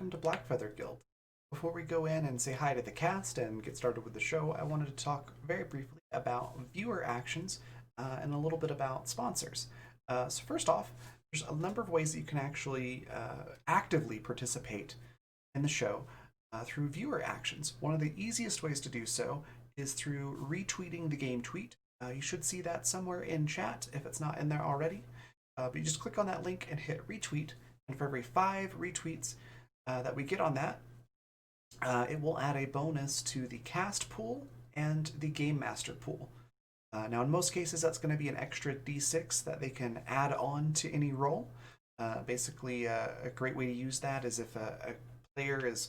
welcome to Blackfeather Guild. Before we go in and say hi to the cast and get started with the show, I wanted to talk very briefly about viewer actions and a little bit about sponsors. So first off, there's a number of ways that you can actually actively participate in the show through viewer actions. One of the easiest ways to do so is through retweeting the game tweet. You should see that somewhere in chat if it's not in there already. But you just click on that link and hit retweet, and for every 5 retweets that we get on that, it will add a bonus to the cast pool and the game master pool. Now, in most cases, that's going to be an extra d6 that they can add on to any roll. Basically, a great way to use that is if a player is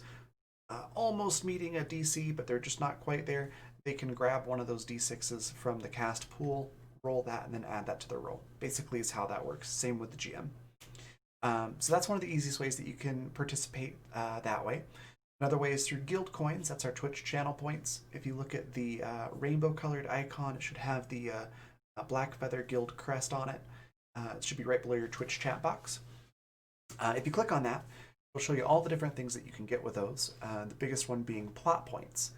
almost meeting a DC, but they're just not quite there, they can grab one of those d6s from the cast pool, roll that, and then add that to their roll. Basically, is how that works. Same with the GM. So that's one of the easiest ways that you can participate that way. Another way is through guild coins. That's our Twitch channel points. If you look at the rainbow colored icon, it should have the Blackfeather Guild crest on it. It should be right below your Twitch chat box. If you click on that, it'll show you all the different things that you can get with those. The biggest one being plot points.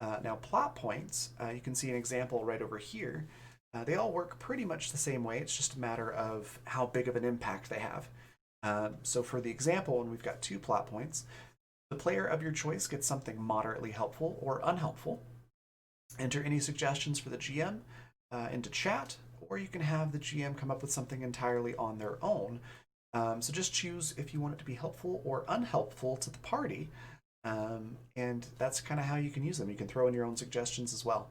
Now, plot points, you can see an example right over here. They all work pretty much the same way. It's just a matter of how big of an impact they have. So for the example, and we've got 2 plot points, the player of your choice gets something moderately helpful or unhelpful. Enter any suggestions for the GM into chat, or you can have the GM come up with something entirely on their own. So just choose if you want it to be helpful or unhelpful to the party, and that's kind of how you can use them. You can throw in your own suggestions as well.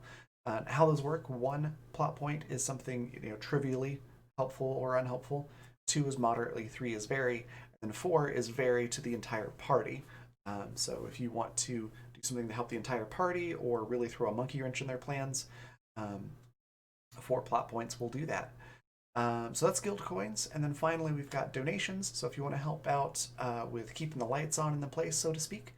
How those work: 1 plot point is something trivially helpful or unhelpful. 2 is moderately, 3 is very, and 4 is very to the entire party. So if you want to do something to help the entire party or really throw a monkey wrench in their plans, 4 plot points will do that. So that's guild coins. And then finally, we've got donations. So if you want to help out with keeping the lights on in the place, so to speak,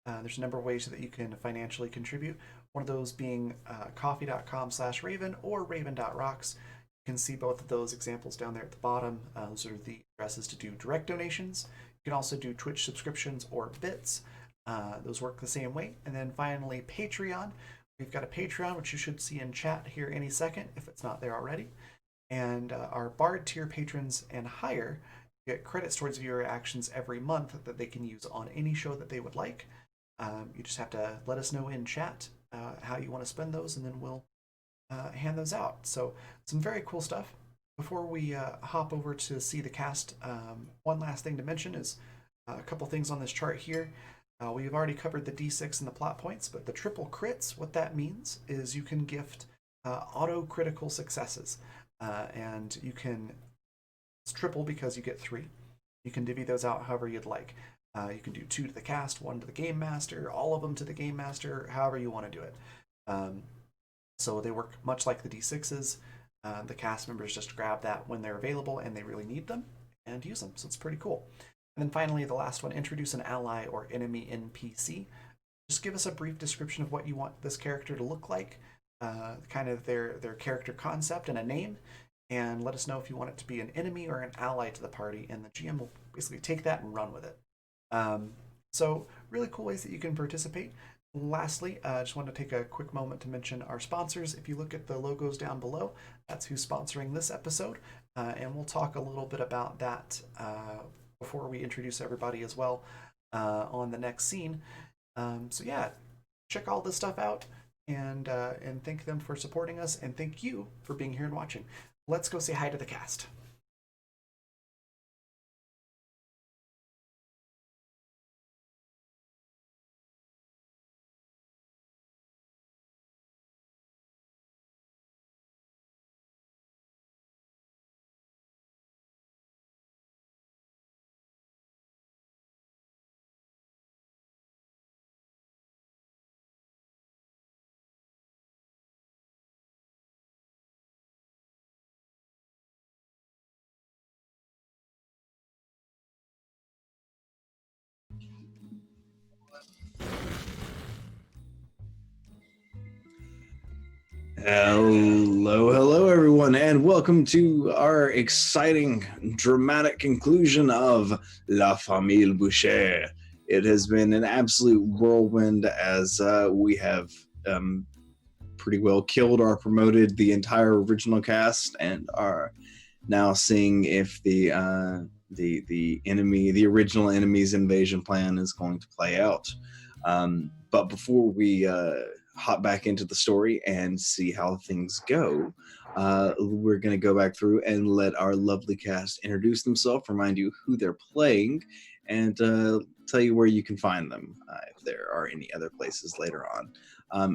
there's a number of ways that you can financially contribute. One of those being coffee.com/Raven or Raven.rocks. You can see both of those examples down there at the bottom. Those are the addresses to do direct donations. You can also do Twitch subscriptions or bits. Those work the same way. And then finally, Patreon. We've got a Patreon, which you should see in chat here any second, if it's not there already. And our Bard tier patrons and higher get credits towards viewer actions every month that they can use on any show that they would like. You just have to let us know in chat how you want to spend those, and then we'll hand those out. So some very cool stuff. Before we hop over to see the cast, one last thing to mention is a couple things on this chart here. We've already covered the D6 and the plot points, but the triple crits, what that means is you can gift auto critical successes. And you can, it's triple because you get 3. You can divvy those out however you'd like. You can do 2 to the cast, 1 to the game master, all of them to the game master, however you want to do it. So they work much like the D6s. The cast members just grab that when they're available and they really need them and use them. So it's pretty cool. And then finally, the last one, introduce an ally or enemy NPC. Just give us a brief description of what you want this character to look like, kind of their character concept and a name, and let us know if you want it to be an enemy or an ally to the party, and the GM will basically take that and run with it. So really cool ways that you can participate. Lastly, I just wanted to take a quick moment to mention our sponsors. If you look at the logos down below, that's who's sponsoring this episode, and we'll talk a little bit about that before we introduce everybody as well on the next scene. So yeah, check all this stuff out and thank them for supporting us, and thank you for being here and watching. Let's go say hi to the cast. Hello, everyone, and welcome to our exciting, dramatic conclusion of La Famille Boucherie. It has been an absolute whirlwind as we have pretty well killed or promoted the entire original cast and are now seeing if the original enemy's invasion plan is going to play out. But before we hop back into the story and see how things go, we're going to go back through and let our lovely cast introduce themselves, remind you who they're playing, and tell you where you can find them if there are any other places later on.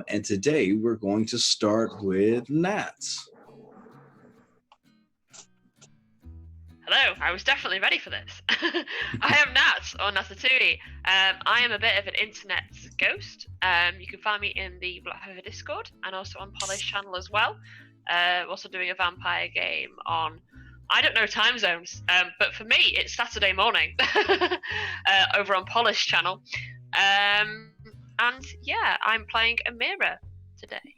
And today we're going to start with Nat. Hello, I was definitely ready for this. I am Nat, or Natatui. I am a bit of an internet ghost. You can find me in the Black Feather Discord and also on Polish channel as well. Also doing a vampire game on, I don't know time zones, but for me it's Saturday morning over on Polish channel. And yeah, I'm playing Amira today.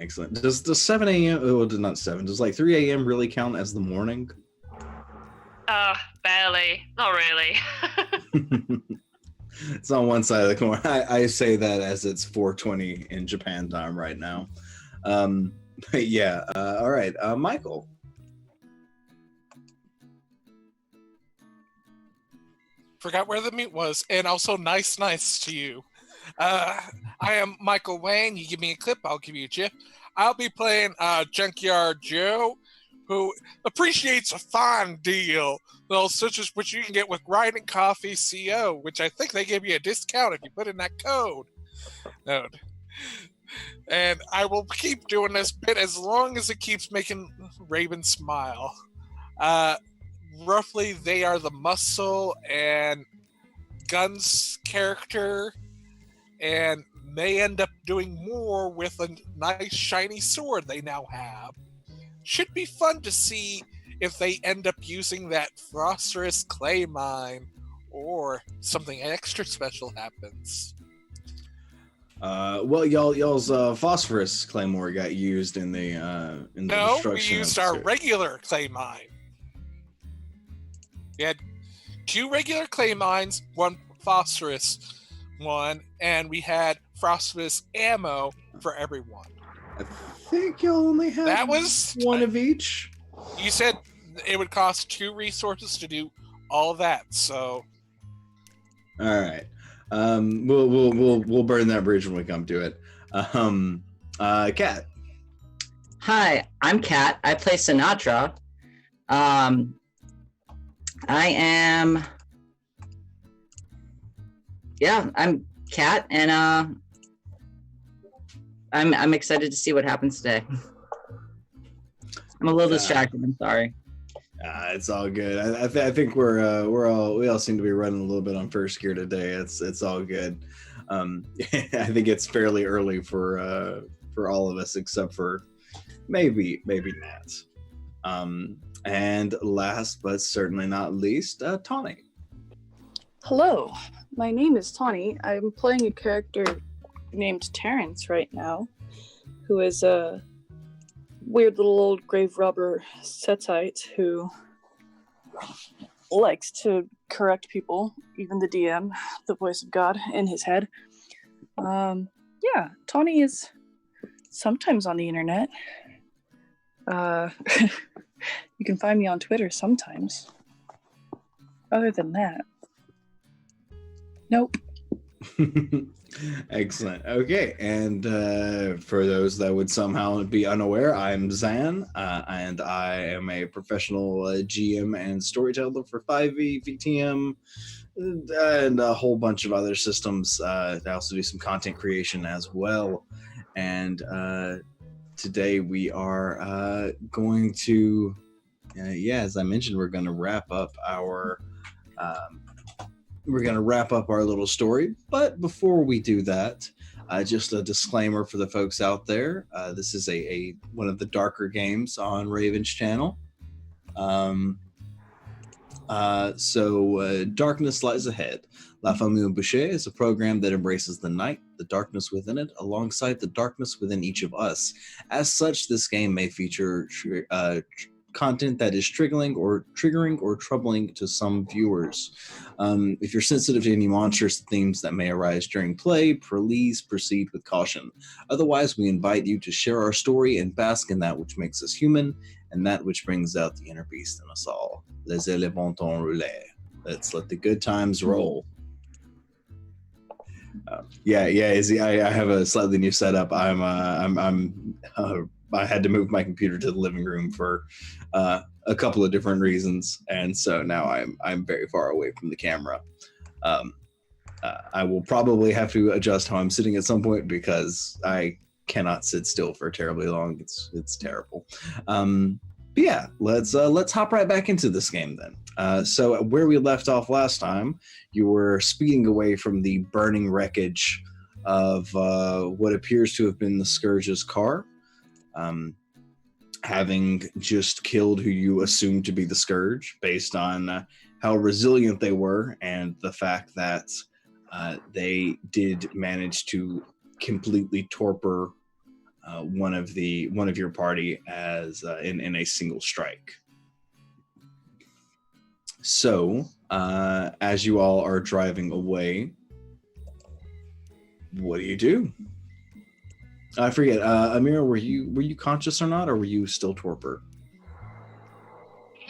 Excellent. Does 7 a.m. Oh, not 7. Does like 3 a.m. really count as the morning? Barely. Not really. It's on one side of the corner. I say that as it's 4:20 in Japan time right now. But yeah. All right. Michael. Forgot where the meat was, and also nice to you. I am Michael Wayne. You give me a clip, I'll give you a GIF. I'll be playing Junkyard Joe, who appreciates a fine deal, such as which you can get with Grinding Coffee CO, which I think they give you a discount if you put in that code. No. And I will keep doing this bit as long as it keeps making Raven smile. Roughly, they are the muscle and guns character, and may end up doing more with a nice shiny sword they now have. Should be fun to see if they end up using that phosphorus clay mine or something extra special happens. Well, y'all's phosphorus claymore got used in the No, we destruction used episode. our regular clay mine. We had 2 regular clay mines, 1 phosphorus one, and we had phosphorus ammo for everyone. I think y'all only have That was one of each. You said it would cost 2 resources to do all of that, so All right. We'll burn that bridge when we come to it. Kat. Hi, I'm Kat. I play Sinatra. I'm Kat, and I'm excited to see what happens today. I'm a little distracted. I'm sorry. It's all good. I think we all seem to be running a little bit on first gear today. It's all good. I think it's fairly early for all of us except for maybe Nat. And last but certainly not least, Tawny. Hello, my name is Tawny. I'm playing a character named Terrence right now, who is a weird little old grave robber Setite who likes to correct people, even the DM, the voice of God in his head. Tawny is sometimes on the internet. You can find me on Twitter sometimes. Other than that, nope. Excellent. Okay, and for those that would somehow be unaware, I'm Zan, and I am a professional GM and storyteller for 5e, VTM, and a whole bunch of other systems. I also do some content creation as well. And today we are going to, as I mentioned, we're going to wrap up our little story. But before we do that, just a disclaimer for the folks out there. This is a one of the darker games on Raven's channel. So darkness lies ahead. La Famille Boucherie is a program that embraces the night, the darkness within it, alongside the darkness within each of us. As such, this game may feature content that is triggering or troubling to some viewers. If you're sensitive to any monstrous themes that may arise during play, please proceed with caution. Otherwise, we invite you to share our story and bask in that which makes us human and that which brings out the inner beast in us all. Laissez le bon temps rouler. Let's let the good times roll. Izzy, I have a slightly new setup. I had to move my computer to the living room for a couple of different reasons, and so now I'm very far away from the camera. I will probably have to adjust how I'm sitting at some point because I cannot sit still for terribly long. It's terrible. But yeah, let's hop right back into this game then. So where we left off last time, you were speeding away from the burning wreckage of what appears to have been the Scourge's car, having just killed who you assumed to be the Scourge based on how resilient they were and the fact that they did manage to completely torpor one of your party as in a single strike. So, as you all are driving away, what do? I forget. Amira, were you conscious or not, or were you still torpor?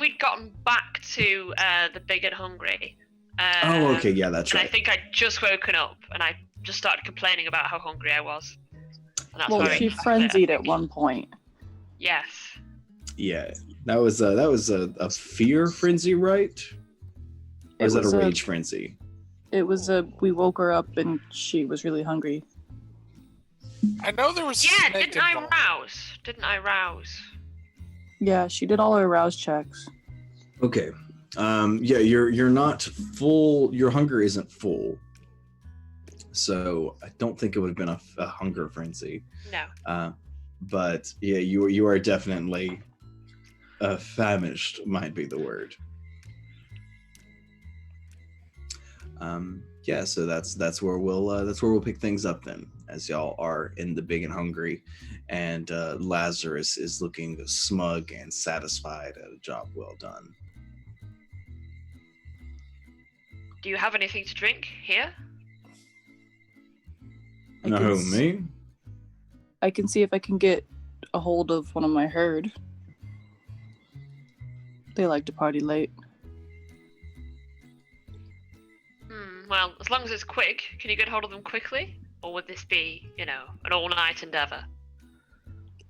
We'd gotten back to the Big and Hungry. Oh, okay, yeah, that's and right. I think I'd just woken up, and I just started complaining about how hungry I was. And that's Well, where she I frenzied at think. one point. Yes. Yeah, that was a fear frenzy, right? Or is that a rage frenzy? It was we woke her up and she was really hungry. I know there was. Yeah, snake didn't I involved. rouse? Didn't I rouse? Yeah, she did all her rouse checks. Okay. Yeah, you're not full. Your hunger isn't full, so I don't think it would have been a hunger frenzy. No. But yeah, you are definitely famished. Might be the word. Yeah, so that's where we'll pick things up then, as y'all are in the Big and Hungry, and Lazarus is looking smug and satisfied at a job well done. Do you have anything to drink here? No, me? I can see if I can get a hold of one of my herd. They like to party late. Well, as long as it's quick, can you get hold of them quickly? Or would this be, an all-night endeavor?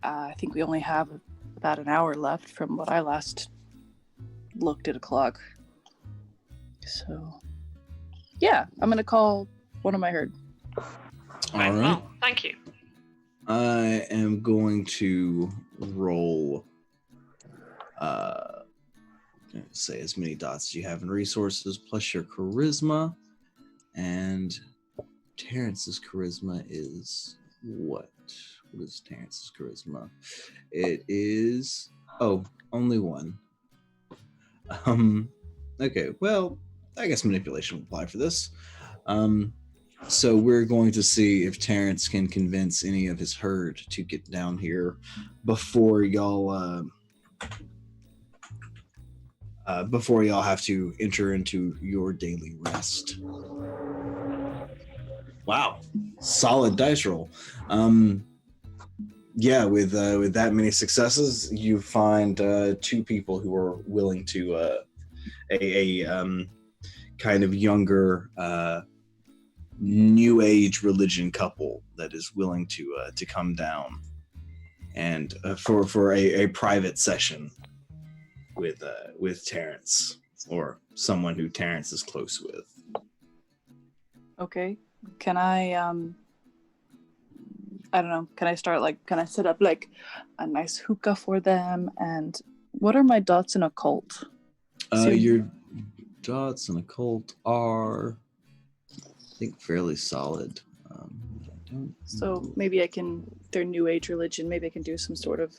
I think we only have about an hour left from what I last looked at a clock. So, yeah, I'm going to call one of my herd. All Right, right. well, thank you. I am going to roll. Say as many dots as you have in resources plus your charisma, and Terrence's charisma is what? What is Terrence's charisma? It is only one. Okay, well, I guess manipulation will apply for this. So we're going to see if Terrence can convince any of his herd to get down here before y'all have to enter into your daily rest. Wow, solid dice roll. Yeah, with that many successes, you find two people who are willing to a kind of younger new age religion couple that is willing to come down and for a private session with Terrence, or someone who Terrence is close with. Okay. Can I don't know, can I set up like a nice hookah for them? And what are my dots in occult? Your dots in occult are, I think, fairly solid. So maybe their new age religion, maybe I can do some sort of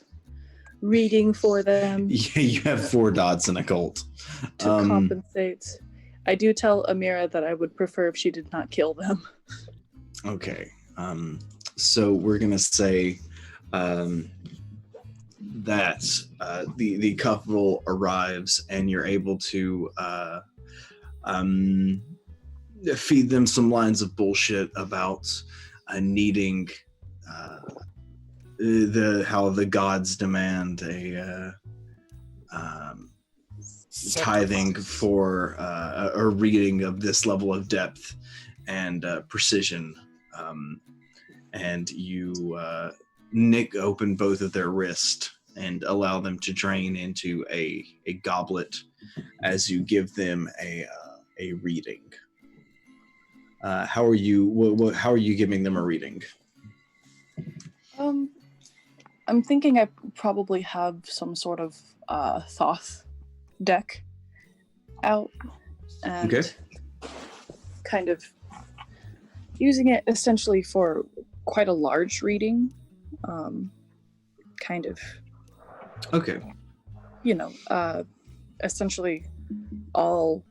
reading for them. Yeah, you have 4 dots in occult. To compensate. I do tell Amira that I would prefer if she did not kill them. Okay. So we're gonna say that the couple arrives, and you're able to feed them some lines of bullshit about needing how the gods demand a tithing Sacrifice. for a reading of this level of depth and precision, and you nick open both of their wrists and allow them to drain into a goblet as you give them a reading. How are you? How are you giving them a reading? I'm thinking I probably have some sort of Thoth deck out and Okay. kind of using it essentially for quite a large reading. Kind of, Okay. Essentially all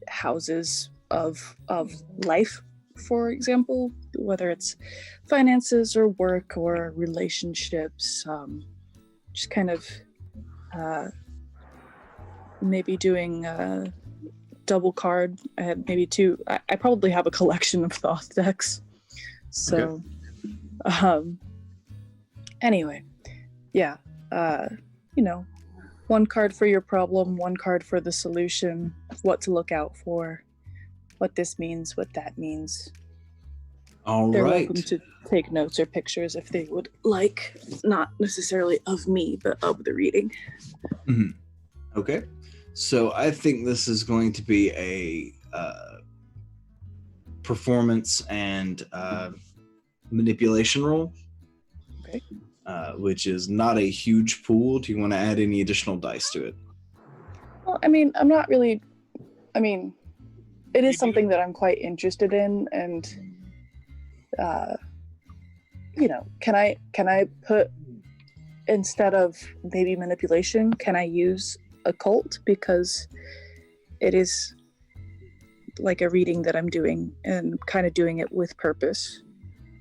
houses of life, for example, whether it's finances or work or relationships, just kind of maybe doing double card. I had maybe two. I probably have a collection of Thoth decks. So, anyway, yeah, one card for your problem, one card for the solution, what to look out for, what this means, what that means. All They're right. welcome to take notes or pictures if they would like, not necessarily of me, but of the reading. Mhm. Okay. So I think this is going to be a performance and manipulation roll. Okay. Which is not a huge pool. Do you want to add any additional dice to it? Well, I'm not really, it is something that I'm quite interested in, and can I put, instead of maybe manipulation, can I use occult, because it is like a reading that I'm doing and kind of doing it with purpose.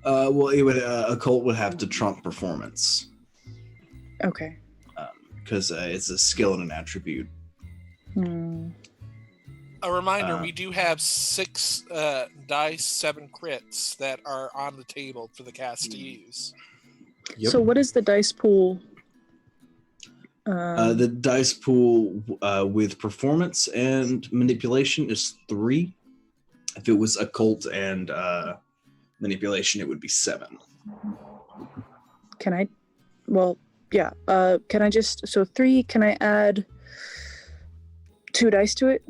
Well, it would occult would have to trump performance Okay. because it's a skill and an attribute. A reminder, we do have 6 dice, 7 crits that are on the table for the cast to use. Yep. So what is the dice pool? The dice pool with performance and manipulation is 3. If it was occult and manipulation, it would be 7. Can I? Well, yeah. Can I just, so 3? Can I add 2 dice to it?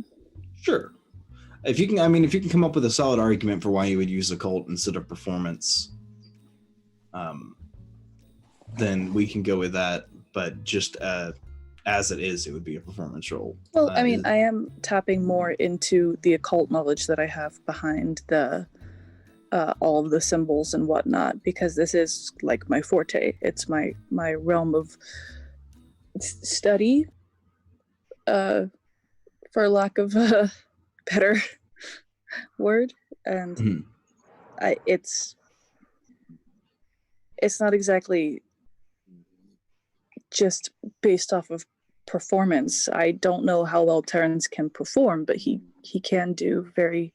Sure. If you can, if you can come up with a solid argument for why you would use occult instead of performance, then we can go with that. But just as it is, it would be a performance roll. Well, I am tapping more into the occult knowledge that I have behind the all of the symbols and whatnot, because this is like my forte. It's my realm of study, for lack of a better word, and it's not exactly just based off of performance. I don't know how well Terrence can perform, but he can do very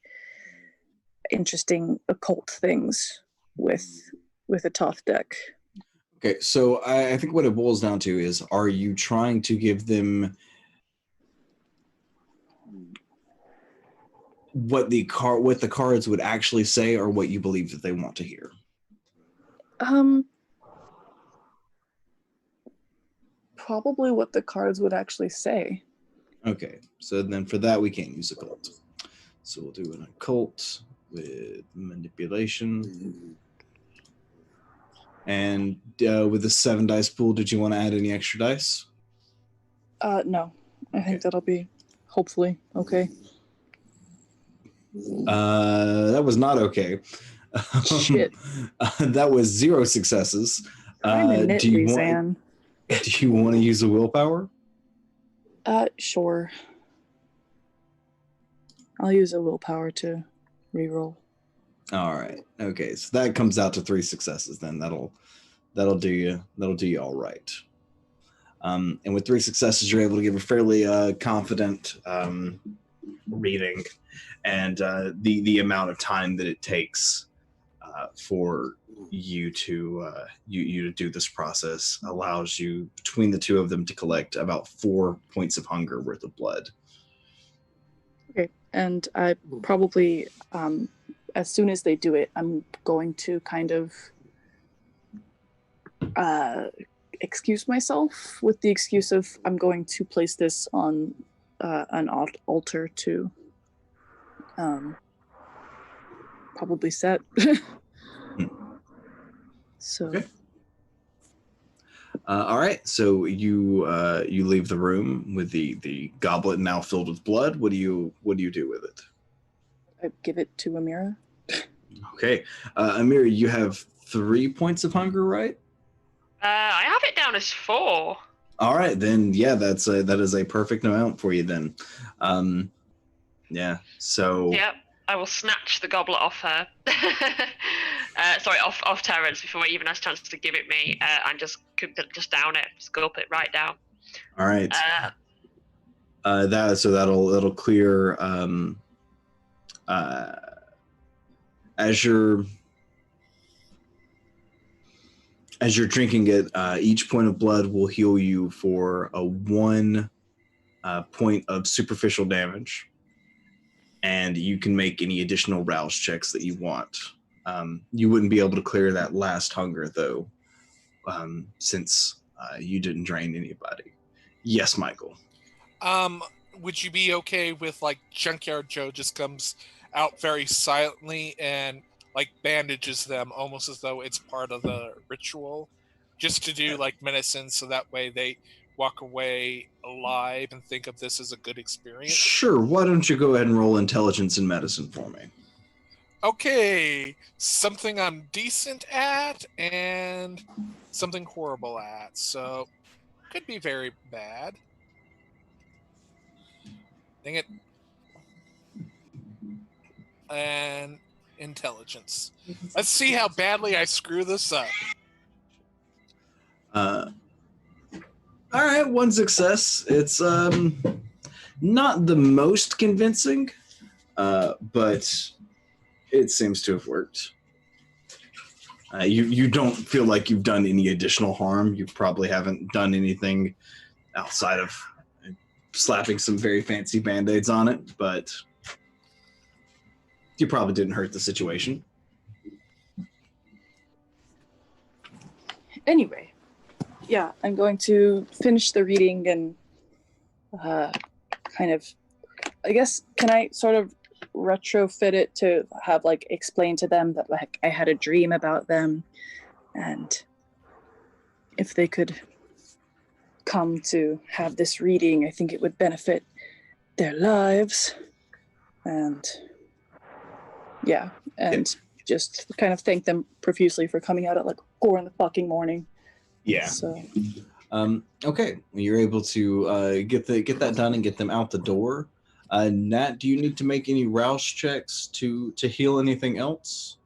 interesting occult things with a Thoth deck. Okay, so I think what it boils down to is: are you trying to give them what the cards would actually say, or what you believe that they want to hear? Probably what the cards would actually say. Okay, so then for that we can't use occult. So we'll do an occult with manipulation. And with the 7 dice pool, did you want to add any extra dice? No. I think that'll be hopefully okay. That was not okay. Shit. That was 0 successes. Do you want to use a willpower? Sure. I'll use a willpower to reroll. All right. Okay. So that comes out to 3 successes. Then that'll do you all right. And with 3 successes, you're able to give a fairly confident reading, and the amount of time that it takes for you to you to do this process allows you, between the 2 of them, to collect about 4 points of hunger worth of blood. Okay, and I probably, as soon as they do it, I'm going to kind of excuse myself with the excuse of I'm going to place this on an altar to probably set. So. Okay. All right, so you leave the room with the goblet now filled with blood. What do you do with it? I give it to Amira. Okay, Amira, you have 3 points of hunger, right? I have it down as 4. All right, then that is a perfect amount for you then. Yeah. So. Yep. I will snatch the goblet off her. Sorry, off Terrence before he even has a chance to give it me, and just down it, just gulp it right down. All right. That'll clear. As you're drinking it, each point of blood will heal you for a 1 point of superficial damage, and you can make any additional rouse checks that you want. You wouldn't be able to clear that last hunger, though, since you didn't drain anybody. Yes, Michael. Would you be okay with, like, Junkyard Joe just comes out very silently and, like, bandages them almost as though it's part of the ritual, just to do, like, medicine so that way they walk away alive and think of this as a good experience? Sure, why don't you go ahead and roll intelligence and medicine for me? Okay, something I'm decent at and something horrible at, so could be very bad. Dang it. And intelligence. Let's see how badly I screw this up. All right, 1 success. It's not the most convincing, but it seems to have worked. You don't feel like you've done any additional harm. You probably haven't done anything outside of slapping some very fancy band-aids on it, but you probably didn't hurt the situation. Anyway, yeah, I'm going to finish the reading and kind of, I guess, can I sort of retrofit it to have, like, explain to them that, like, I had a dream about them, and if they could come to have this reading, I think it would benefit their lives, and just kind of thank them profusely for coming out at like 4 in the fucking morning. Yeah. So. Okay, you're able to get that done and get them out the door. Nat, do you need to make any rouse checks to heal anything else?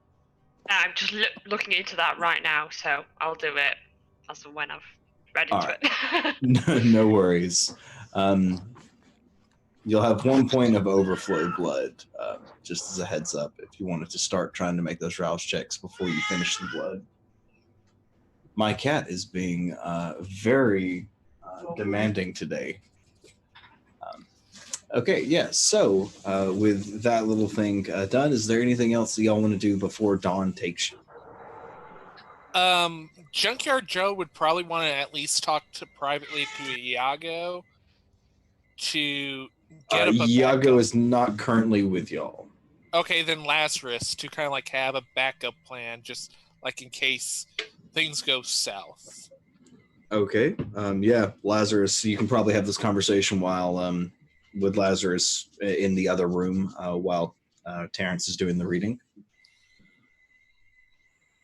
I'm just looking into that right now, so I'll do it as and when I've read into it. No worries. You'll have 1 point of overflow blood, just as a heads up, if you wanted to start trying to make those rouse checks before you finish the blood. My cat is being very demanding today. Okay, yeah, so with that little thing done, is there anything else that y'all want to do before dawn takes you? Junkyard Joe would probably want to at least talk privately to Iago to get up a Iago backup. is not currently with y'all. Okay, then Lazarus to kind of like have a backup plan, just like in case things go south. Okay, yeah, Lazarus, you can probably have this conversation while with Lazarus in the other room while Terrence is doing the reading.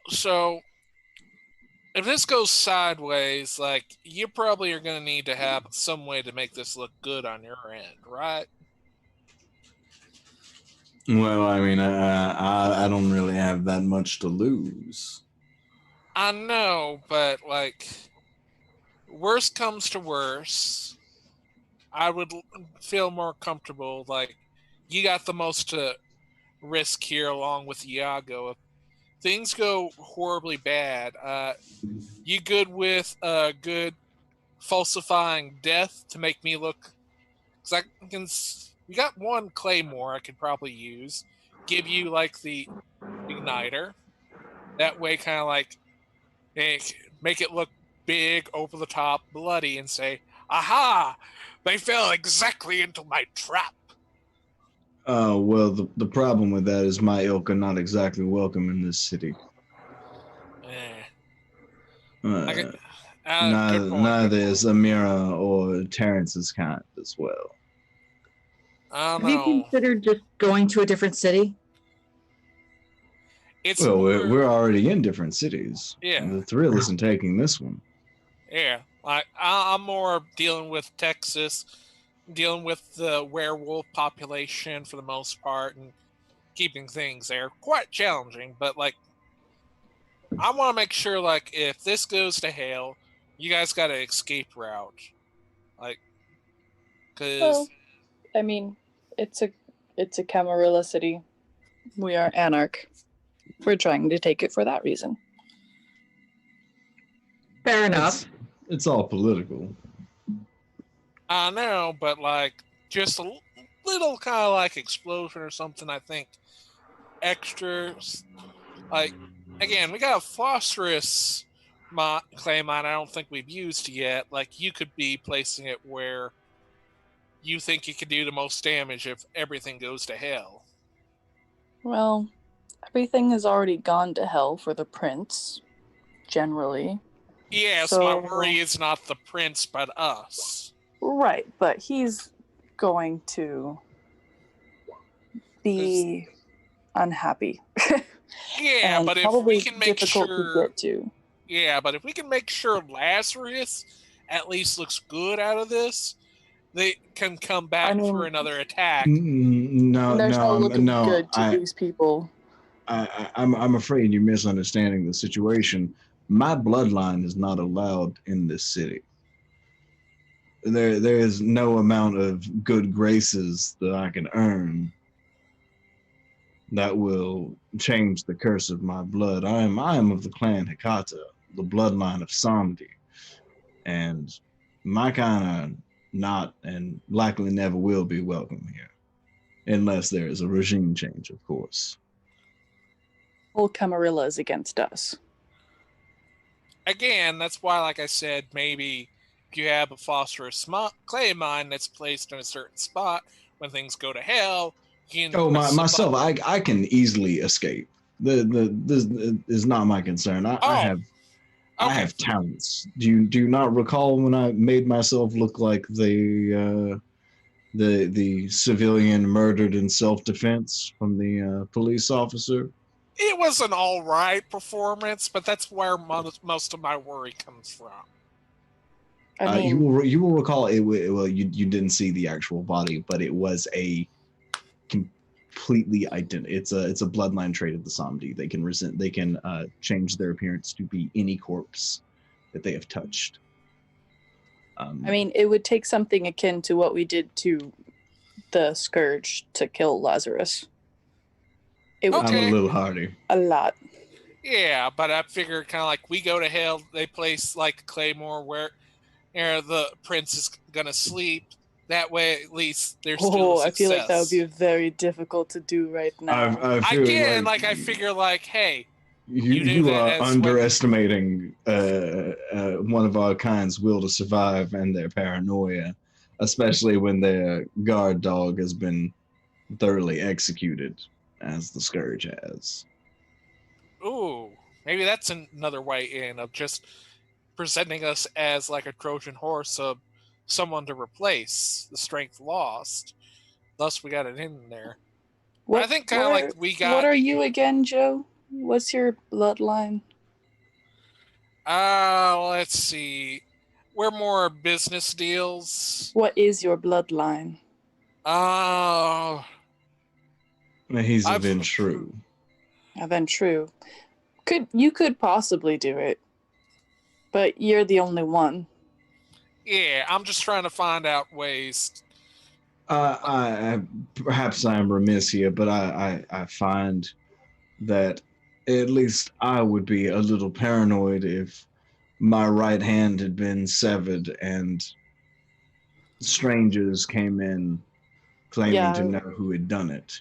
So, if this goes sideways, like, you probably are going to need to have some way to make this look good on your end, right? Well, I mean, I don't really have that much to lose. I know, but, like, worst comes to worst, I would feel more comfortable. Like, you got the most to risk here, along with Iago. If things go horribly bad, you good with good falsifying death to make me look? Because I can. We got one claymore I could probably use. Give you like the igniter. That way, kind of like make it look big, over the top, bloody, and say, "Aha! They fell exactly into my trap." Well, the problem with that is my ilk are not exactly welcome in this city. Eh, I get, Uh, good point. neither Good is point. Amira or Terrence's kind as well. I don't Have you know. considered just going to a different city? It's Well, more, we're already in different cities. yeah, The thrill isn't taking this one. yeah. Like I'm more dealing with Texas, dealing with the werewolf population for the most part, and keeping things there quite challenging. But like, I want to make sure, like, if this goes to hell, you guys got an escape route, like, Well, because I mean, it's a Camarilla city. We are anarch. We're trying to take it for that reason. Fair enough. It's all political. I know, but like, just a little kind of like explosion or something. I think extra, like, again, we got a phosphorus clay mine. I don't think we've used yet. Like, you could be placing it where you think you could do the most damage if everything goes to hell. Well, everything has already gone to hell for the prince, generally. Yes, So- my worry is not the prince, but us. Right, but he's going to be unhappy. Yeah, and but if probably we can make difficult sure, to get to. yeah, but if we can make sure Lazarus at least looks good out of this, they can come back for another attack. No, There's no looking no. good to these people. I'm afraid you're misunderstanding the situation. My bloodline is not allowed in this city. There is no amount of good graces that I can earn that will change the curse of my blood. I am of the clan Hikata, the bloodline of Samdi, and my kind of not and likely never will be welcome here, unless there is a regime change, of course. Whole Camarilla is against us. Again, that's why, like I said, maybe if you have a phosphorus clay mine that's placed in a certain spot, when things go to hell, you can Oh, press the myself, button. I can easily escape. This is not my concern. I Okay. have talents. Do you not recall when I made myself look like the civilian murdered in self-defense from the police officer? It was an all right performance, but that's where most of my worry comes from. I mean, You will recall it. Well, you didn't see the actual body, but it was a completely identical. It's a bloodline trait of the Samdi. They can change their appearance to be any corpse that they have touched. I mean, it would take something akin to what we did to the Scourge to kill Lazarus. It would I'm a Okay. little hardy. a lot. Yeah, but I figured kind of like we go to hell, they place like Claymore where the prince is gonna sleep. That way, at least there's still I success. feel like that would be very difficult to do right now. I feel Again, like I figure, like, hey, you do you that are as underestimating one of our kind's will to survive and their paranoia, especially when their guard dog has been thoroughly executed, as the Scourge has. ooh, maybe that's another way in of just presenting us as like a Trojan horse of someone to replace the strength lost. Thus, we got it in there. I think kinda like we got- What are you again, Joe? What's your bloodline? Let's see. We're more business deals. What is your bloodline? He's a I've- Ventru. Then true. You could possibly do it, but you're the only one. Yeah, I'm just trying to find out ways. Perhaps I'm remiss here, but I find that at least I would be a little paranoid if my right hand had been severed and strangers came in claiming to Yeah, know who had done it.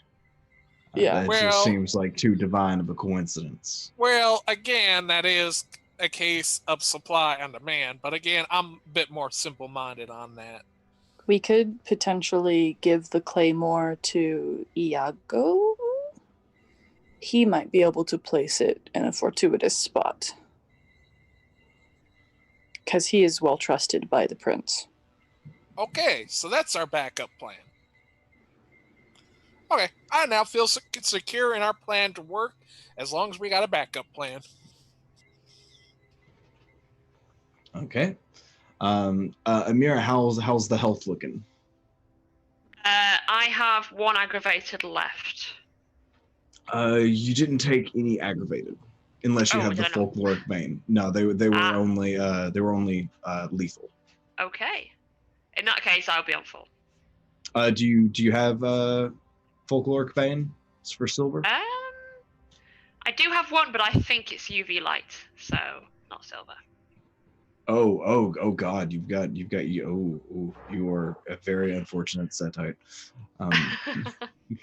yeah. That just Well, seems like too divine of a coincidence. well, again, that is a case of supply and demand. But again, I'm a bit more simple-minded on that. We could potentially give the claymore to Iago. He might be able to place it in a fortuitous spot. Because he is well trusted by the prince. Okay, so that's our backup plan. Okay, I now feel secure in our plan to work as long as we got a backup plan. Okay. Amira, how's the health looking? I have one aggravated left. You didn't take any aggravated, unless you Oh, have the did I not? folkloric vein. No, they were Ah, only lethal. okay. In that case, I'll be on full. Do you have folkloric vein for silver? I do have one, but I think it's UV light, so not silver. Oh God! You are a very unfortunate setite. Um,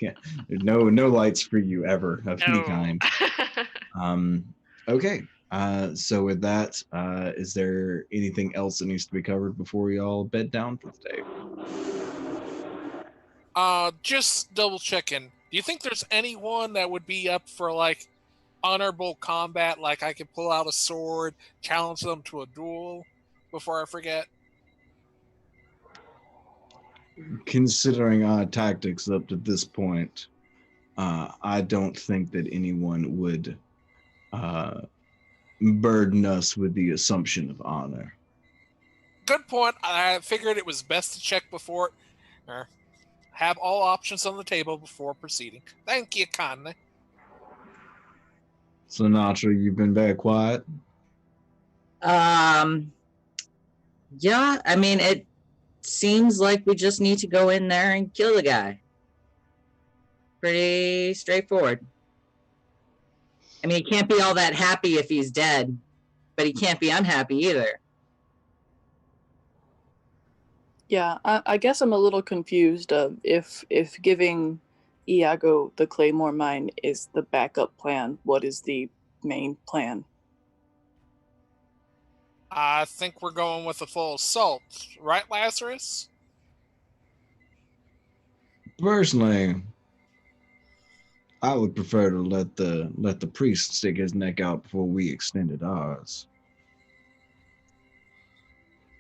yeah, no lights for you ever of any No. kind. Okay. So with that, is there anything else that needs to be covered before we all bed down for the day? Just double checking. Do you think there's anyone that would be up for like honorable combat? Like I could pull out a sword, challenge them to a duel before I forget? Considering our tactics up to this point, I don't think that anyone would uh, burden us with the assumption of honor. Good point. I figured it was best to check before, or have all options on the table before proceeding. Thank you kindly. Sinatra, you've been very quiet. Um, yeah, I mean, it seems like we just need to go in there and kill the guy. Pretty straightforward. I mean, he can't be all that happy if he's dead, but he can't be unhappy either. Yeah, I guess I'm a little confused of if giving Iago the claymore mine is the backup plan. What is the main plan? I think we're going with a full assault, right, Lazarus? Personally, I would prefer to let the priest stick his neck out before we extended ours.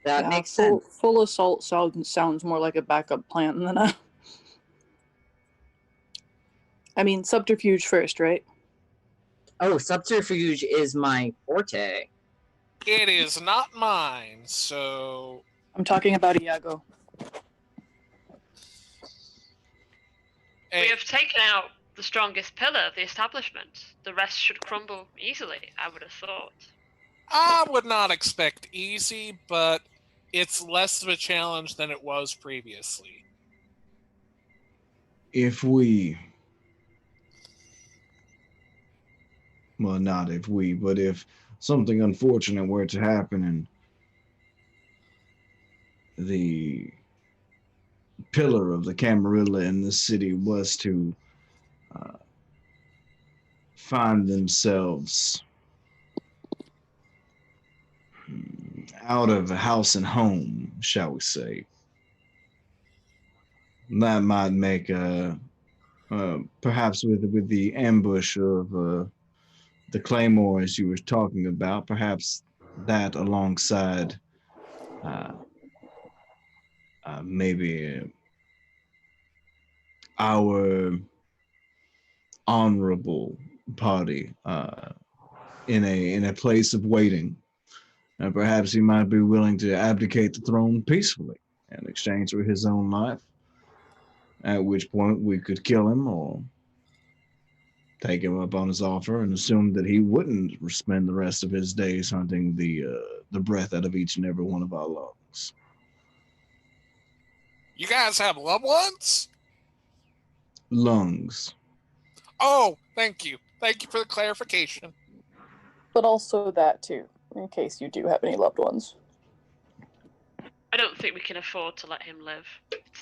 That Yeah, makes sense. full assault sounds more like a backup plan than a. I mean, subterfuge first, right? Oh, subterfuge is my forte. It is not mine, so I'm talking about Iago. We have taken out the strongest pillar of the establishment. The rest should crumble easily, I would have thought. I would not expect easy, but it's less of a challenge than it was previously. If we, well, not if we, but if something unfortunate were to happen and the pillar of the Camarilla in this city was to find themselves out of house and home, shall we say, that might make perhaps with the ambush of the claymores you were talking about, perhaps that alongside uh, maybe our honorable party in a place of waiting, and perhaps he might be willing to abdicate the throne peacefully in exchange for his own life. At which point we could kill him or take him up on his offer and assume that he wouldn't spend the rest of his days hunting the breath out of each and every one of our lungs. You guys have loved ones? Lungs. Oh, thank you. Thank you for the clarification. But also that too, in case you do have any loved ones. I don't think we can afford to let him live.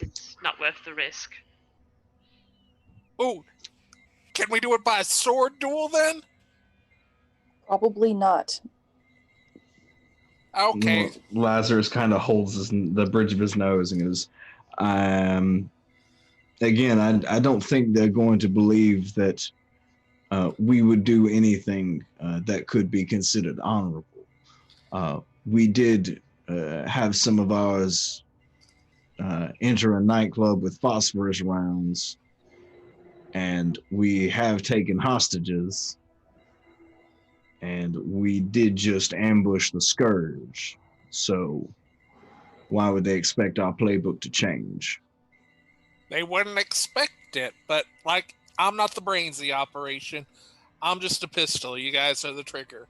It's not worth the risk. Ooh, can we do it by a sword duel then? Probably not. Okay. Lazarus kind of holds the bridge of his nose and goes, again, I don't think they're going to believe that we would do anything that could be considered honorable. We did have some of ours enter a nightclub with phosphorus rounds, and we have taken hostages, and we did just ambush the Scourge. So why would they expect our playbook to change? They wouldn't expect it, but, like, I'm not the brains of the operation. I'm just a pistol. You guys are the trigger.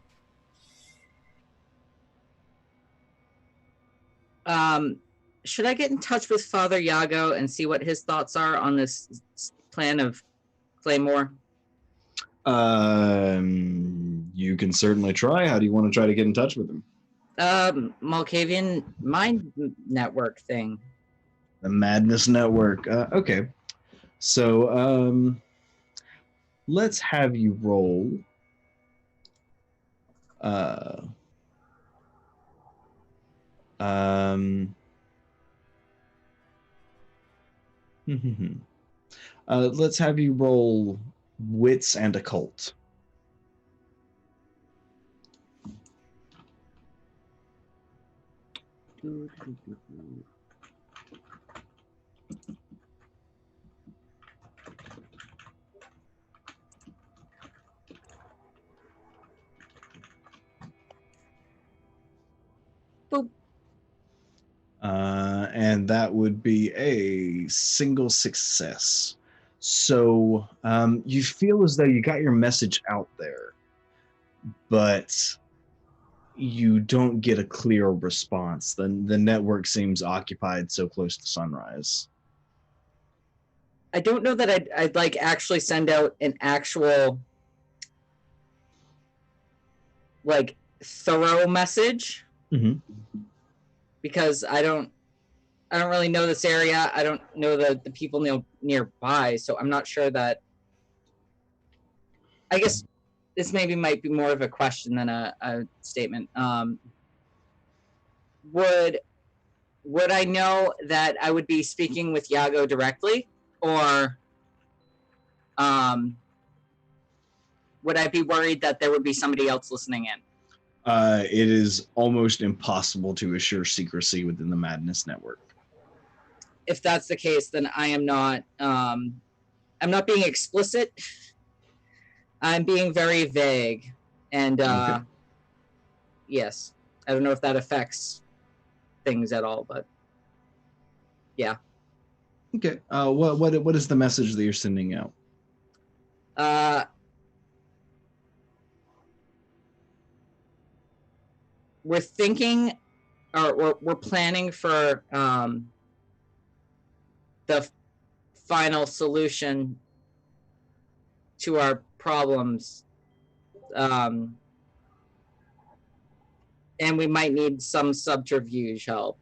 Should I get in touch with Father Yago and see what his thoughts are on this plan of Claymore? You can certainly try. How do you want to try to get in touch with him? Malkavian mind network thing. The Madness Network. Okay. So, let's have you roll. Let's have you roll wits and occult. Boop. And that would be a single success. So you feel as though you got your message out there, but you don't get a clear response. The network seems occupied so close to sunrise. I don't know that I'd like actually send out an actual like thorough message. Mhm. Because I don't really know this area. I don't know the people nearby, so I'm not sure that. I guess this maybe might be more of a question than a statement. Would I know that I would be speaking with Yago directly, or would I be worried that there would be somebody else listening in? It is almost impossible to assure secrecy within the Madness Network. If that's the case, then I am not. I'm not being explicit. I'm being very vague, and Okay. yes, I don't know if that affects things at all, but yeah. Okay. What is the message that you're sending out? We're thinking, or we're planning for the final solution to our problems, and we might need some subterfuge help.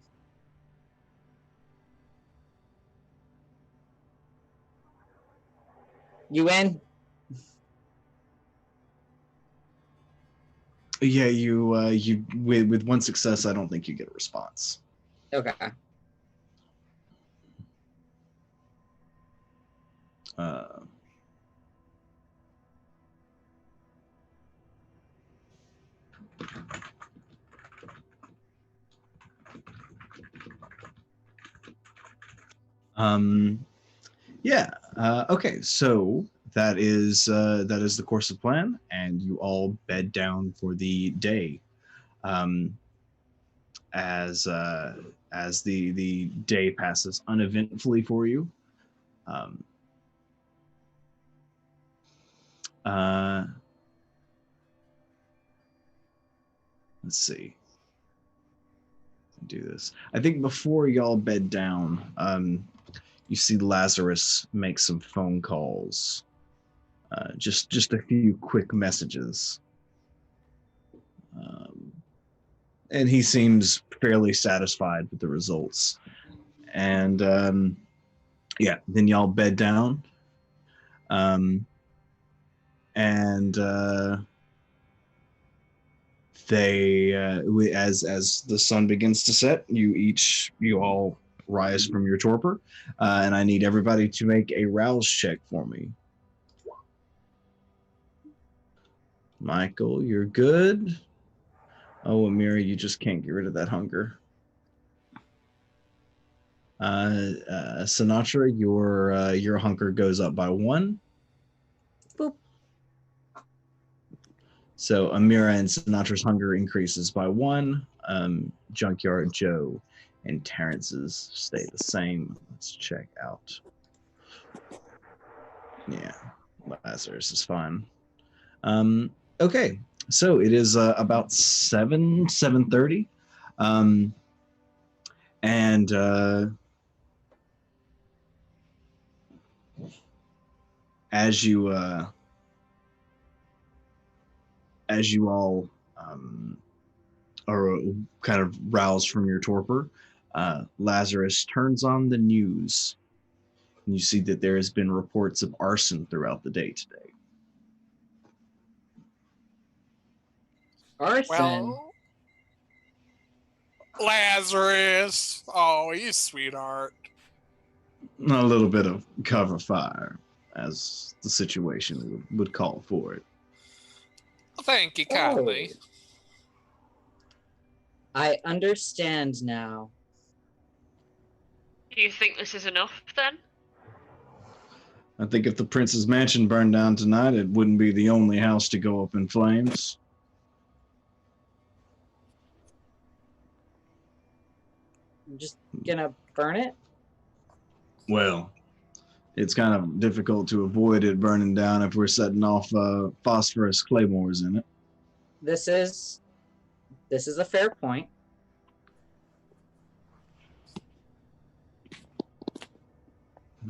You in? Yeah, you with one success, I don't think you get a response. Okay. Yeah. Okay. So that is the course of plan, and you all bed down for the day. As the day passes uneventfully for you. Let's see. do this. I think before y'all bed down, you see Lazarus make some phone calls. Just a few quick messages. And he seems fairly satisfied with the results. And yeah, then y'all bed down. And as the sun begins to set, you all rise from your torpor, and I need everybody to make a rouse check for me. Michael, you're good. Oh, Amira, you just can't get rid of that hunger. Sinatra, your hunger goes up by 1. Boop. So Amira and Sinatra's hunger increases by 1. Junkyard Joe and Terrence's stay the same. Let's check out. Yeah, Lazarus is fine. Okay, so it is about 7:30, and as you all are kind of roused from your torpor, Lazarus turns on the news, and you see that there has been reports of arson throughout the day today. Arson. Well, Lazarus. Oh, you sweetheart. A little bit of cover fire, as the situation would call for it. Thank you kindly. Oh. I understand now. Do you think this is enough then? I think if the prince's mansion burned down tonight, it wouldn't be the only house to go up in flames. I'm just gonna burn it. Well, it's kind of difficult to avoid it burning down if we're setting off phosphorus claymores in it. This is a fair point.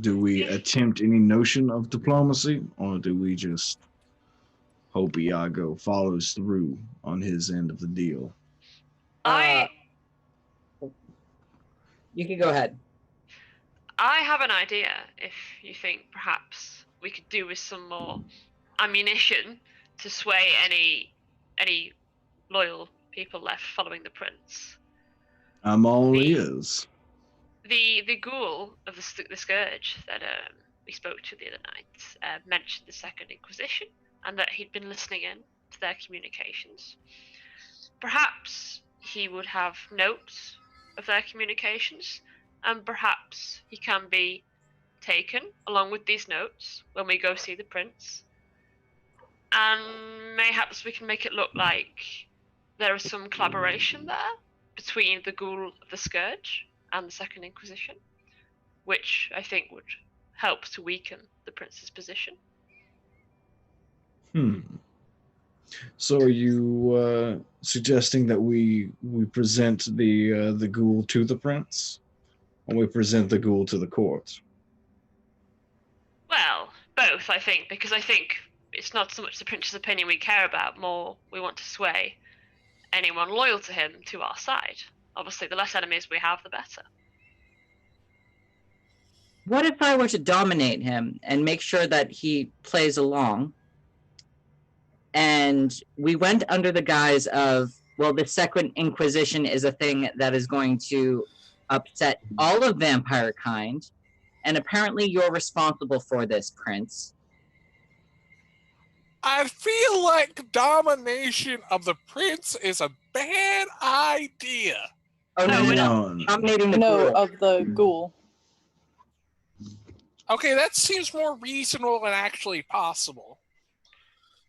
Do we attempt any notion of diplomacy, or do we just hope Iago follows through on his end of the deal? You can go ahead. I have an idea. If you think perhaps we could do with some more ammunition to sway any loyal people left following the prince. I'm all ears. The ghoul of the scourge that we spoke to the other night mentioned the Second Inquisition and that he'd been listening in to their communications. Perhaps he would have notes of their communications, and perhaps he can be taken along with these notes when we go see the prince. And mayhaps we can make it look like there is some collaboration there between the ghoul of the scourge and the Second Inquisition, which I think would help to weaken the prince's position. So are you suggesting that we present the ghoul to the prince, or we present the ghoul to the court? Well, both, I think, because I think it's not so much the prince's opinion we care about, more we want to sway anyone loyal to him to our side. Obviously, the less enemies we have, the better. What if I were to dominate him and make sure that he plays along? And we went under the guise of, well, the Second Inquisition is a thing that is going to upset all of vampire kind, and apparently you're responsible for this, Prince. I feel like domination of the prince is a bad idea. Oh, no. Dominating the ghoul. of the ghoul. Okay, that seems more reasonable and actually possible.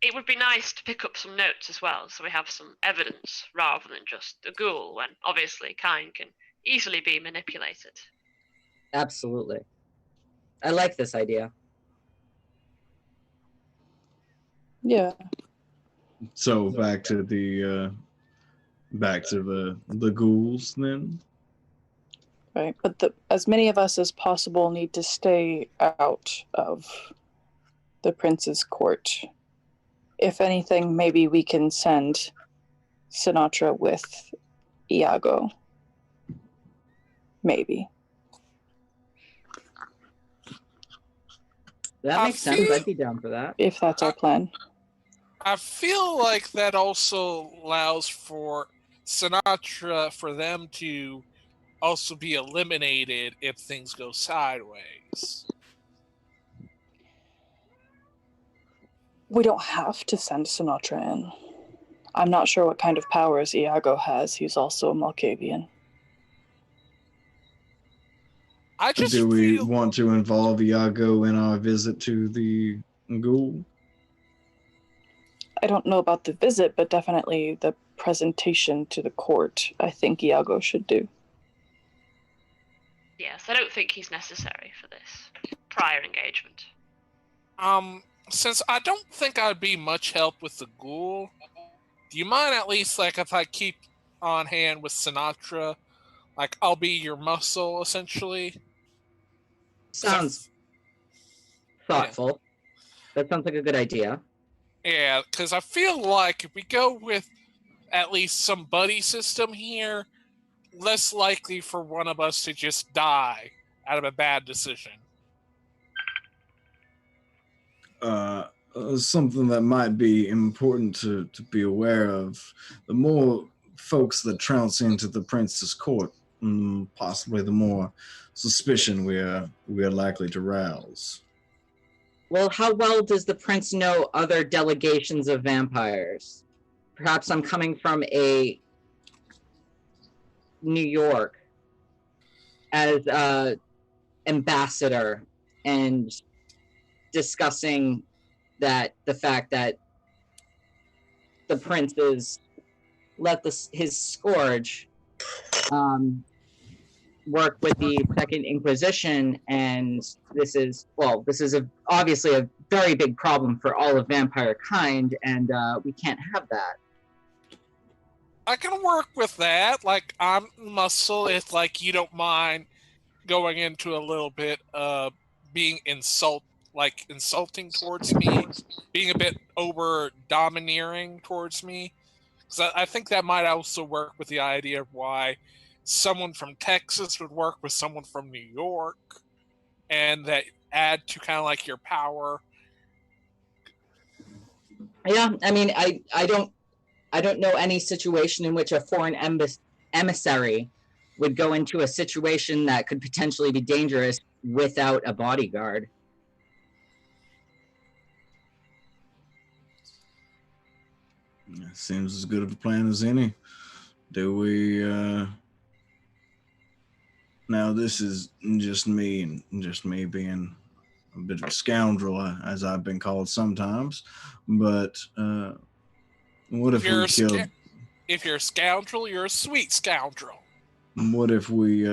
It would be nice to pick up some notes as well, so we have some evidence rather than just a ghoul, when obviously kind can easily be manipulated. Absolutely. I like this idea. Yeah. So back to the back to the ghouls then. Right, but as many of us as possible need to stay out of the prince's court. If anything, maybe we can send Sinatra with Iago. Maybe. That I makes sense. feel- I'd be down for that. If that's our plan. I feel like that also allows for Sinatra for them to also be eliminated if things go sideways. We don't have to send Sinatra in. I'm not sure what kind of powers Iago has. He's also a Malkavian. I just Do we feel want to involve Iago in our visit to the ghoul? I don't know about the visit, but definitely the presentation to the court, I think Iago should do. Yes, I don't think he's necessary for this prior engagement. since I don't think I'd be much help with the ghoul, do you mind at least like if I keep on hand with Sinatra? Like I'll be your muscle essentially. 'Cause I Sounds thoughtful. That sounds like a good idea. Yeah, because I feel like if we go with at least some buddy system here, less likely for one of us to just die out of a bad decision. Something that might be important to be aware of. The more folks that trounce into the prince's court, possibly the more suspicion we are likely to rouse. Well, how well does the prince know other delegations of vampires? Perhaps I'm coming from a New York as a ambassador and discussing the fact that the prince is let his scourge work with the Second Inquisition, and this is obviously a very big problem for all of vampire kind, and we can't have that. I can work with that. Like I'm muscle if like you don't mind going into a little bit being insulting towards me, being a bit over domineering towards me. Because I think that might also work with the idea of why someone from Texas would work with someone from New York, and that add to kind of like your power. Yeah, I mean, I don't know any situation in which a foreign emissary would go into a situation that could potentially be dangerous without a bodyguard. Seems as good of a plan as any. Do we now this is just me and just me being a bit of a scoundrel, as I've been called sometimes, but what if we killed If you're a scoundrel, you're a sweet scoundrel. what if we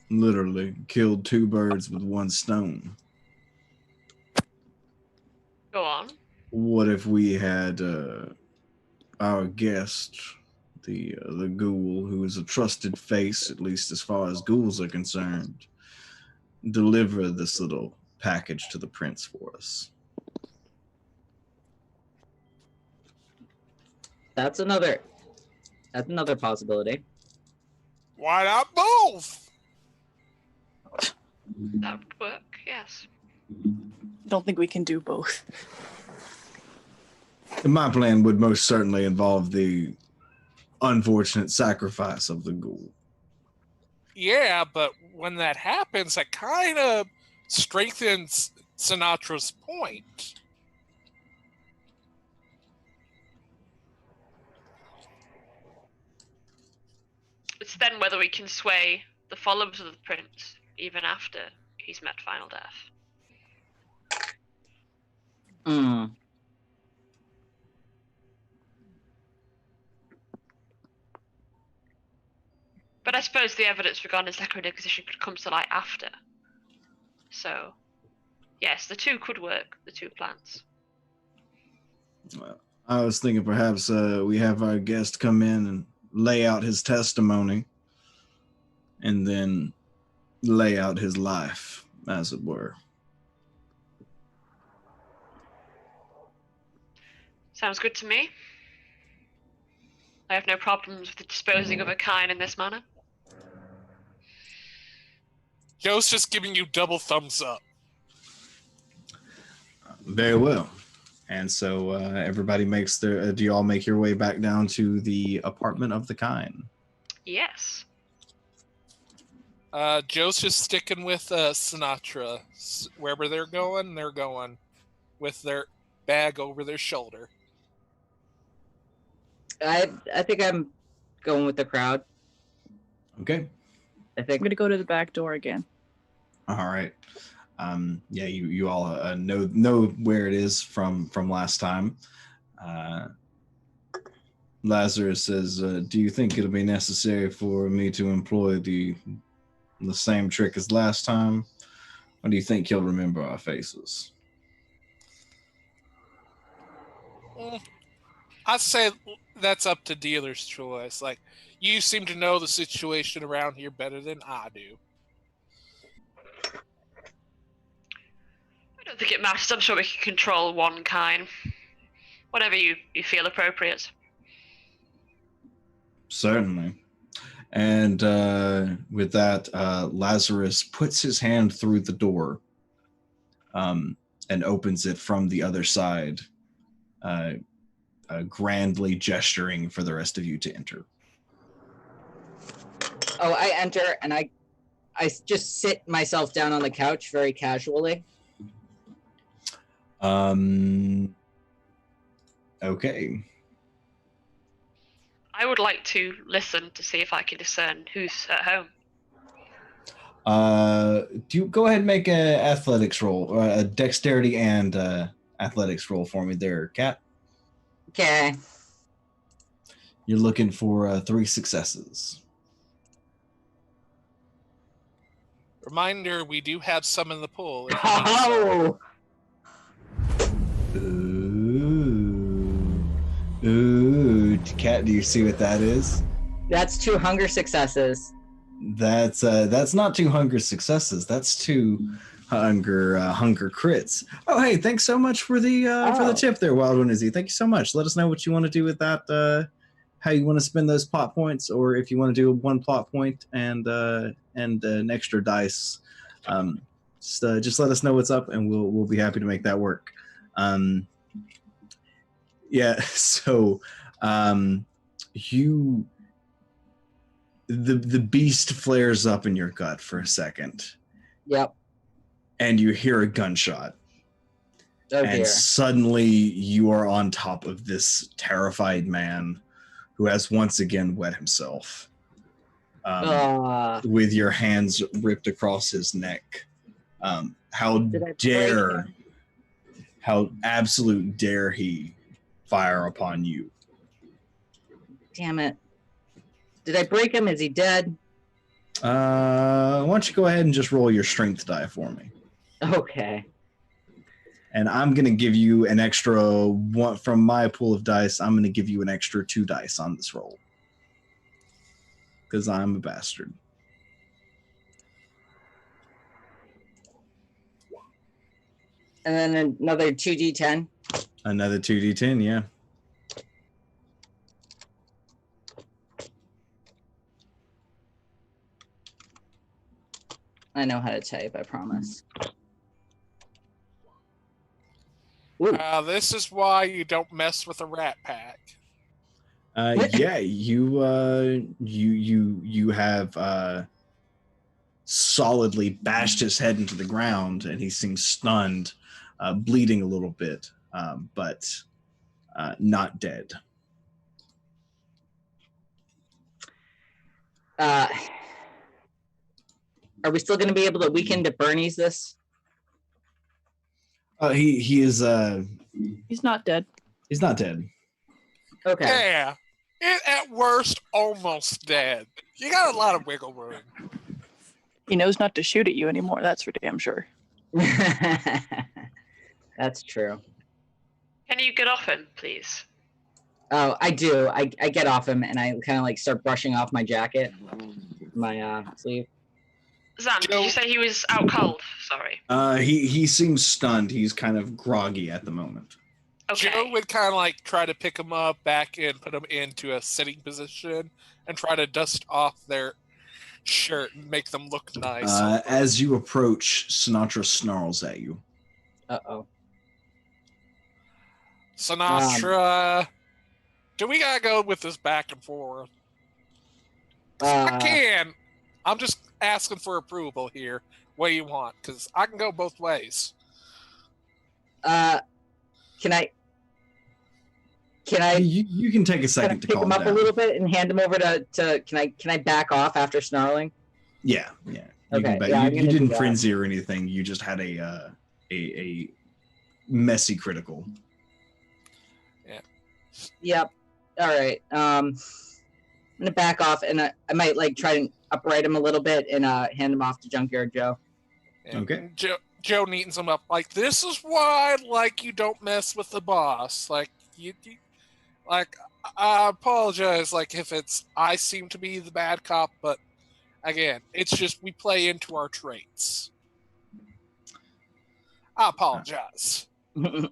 literally killed two birds with one stone? Go on. What if we had our guest, the ghoul, who is a trusted face, at least as far as ghouls are concerned, deliver this little package to the prince for us? That's another possibility. Why not both? That would work, yes. I don't think we can do both. My plan would most certainly involve the unfortunate sacrifice of the ghoul. Yeah, but when that happens, that kind of strengthens Sinatra's point. It's then whether we can sway the followers of the prince even after he's met final death. Mm. But I suppose the evidence regarding Second Inquisition could come to light after. So, yes, the two could work, the two plans. I was thinking perhaps we have our guest come in and lay out his testimony, and then lay out his life, as it were. Sounds good to me. I have no problems with disposing of a kind in this manner. Joe's just giving you double thumbs up. Very well. And so everybody makes their. Do you all make your way back down to the apartment of the kind? Yes. Joe's just sticking with Sinatra. Wherever they're going with their bag over their shoulder. I think I'm going with the crowd. Okay. I I'm think gonna go to the back door again. All right. Yeah, you all know where it is from last time. Lazarus says, "Do you think it'll be necessary for me to employ the same trick as last time, or do you think he'll remember our faces?" I'd say that's up to dealer's choice. Like, you seem to know the situation around here better than I do. I don't think it matters. I'm sure we can control one kind. Whatever you feel appropriate. Certainly. And with that, Lazarus puts his hand through the door and opens it from the other side, grandly gesturing for the rest of you to enter. Oh, I enter and I just sit myself down on the couch very casually. Okay. I would like to listen to see if I can discern who's at home. Do you go ahead and make a athletics roll, or a dexterity and athletics roll for me there, Kat? Okay. You're looking for 3 successes. Reminder, we do have some in the pool. If you need some. Oh, Ooh, Kat, do you see what that is? that's 2 hunger successes. That's not 2 hunger successes. That's 2 hunger crits. Oh, hey, thanks so much for the tip there, Wild One Izzy. Thank you so much. Let us know what you want to do with that. How you want to spend those plot points, or if you want to do 1 plot point and an extra dice. Just let us know what's up, and we'll be happy to make that work. Yeah. So, the beast flares up in your gut for a second, Yep. and you hear a gunshot, Oh and dear. suddenly you are on top of this terrified man who has once again wet himself, with your hands ripped across his neck. How Did I break dare, him? how absolute dare he fire upon you? Damn it. Did I break him? Is he dead? Why don't you go ahead and just roll your strength die for me? Okay. And I'm going to give you an extra one from my pool of dice. I'm going to give you an extra 2 dice on this roll, because I'm a bastard. And then another 2d10. Another 2d10, yeah. I know how to type, I promise. Ooh. This is why you don't mess with a rat pack. Yeah, you have solidly bashed his head into the ground, and he seems stunned, bleeding a little bit, but not dead. Are we still going to be able to weaken to Bernie's this? He is He's not dead. he's not dead. Okay. Yeah. At worst, almost dead. You got a lot of wiggle room. He knows not to shoot at you anymore. That's for damn sure. That's true. Can you get off him, please? Oh, I do. I get off him and I kind of like start brushing off my jacket, my sleeve. Zan, did Joe- you say he was out cold? Sorry. He seems stunned. He's kind of groggy at the moment. Okay. Joe would kind of like try to pick him up back and put him into a sitting position and try to dust off their shirt and make them look nice. As you approach, Sinatra snarls at you. Uh-oh. Sinatra, do we gotta go with this back and forth? I can. I'm just asking for approval here. What do you want? Because I can go both ways. Can I You can take a kind second of to pick calm him up down. a little bit and hand him over to can I back off after snarling? Yeah. Okay, You, yeah, I'm you gonna do didn't that. frenzy or anything. You just had a messy critical. Yep. All right. I'm gonna back off and I might like try to upright him a little bit and hand him off to Junkyard Joe. And Okay. Joe neatens him up. Like, this is why, like, you don't mess with the boss. Like, you like, I apologize, like, if it's, I seem to be the bad cop, but again, it's just we play into our traits. I apologize. Amira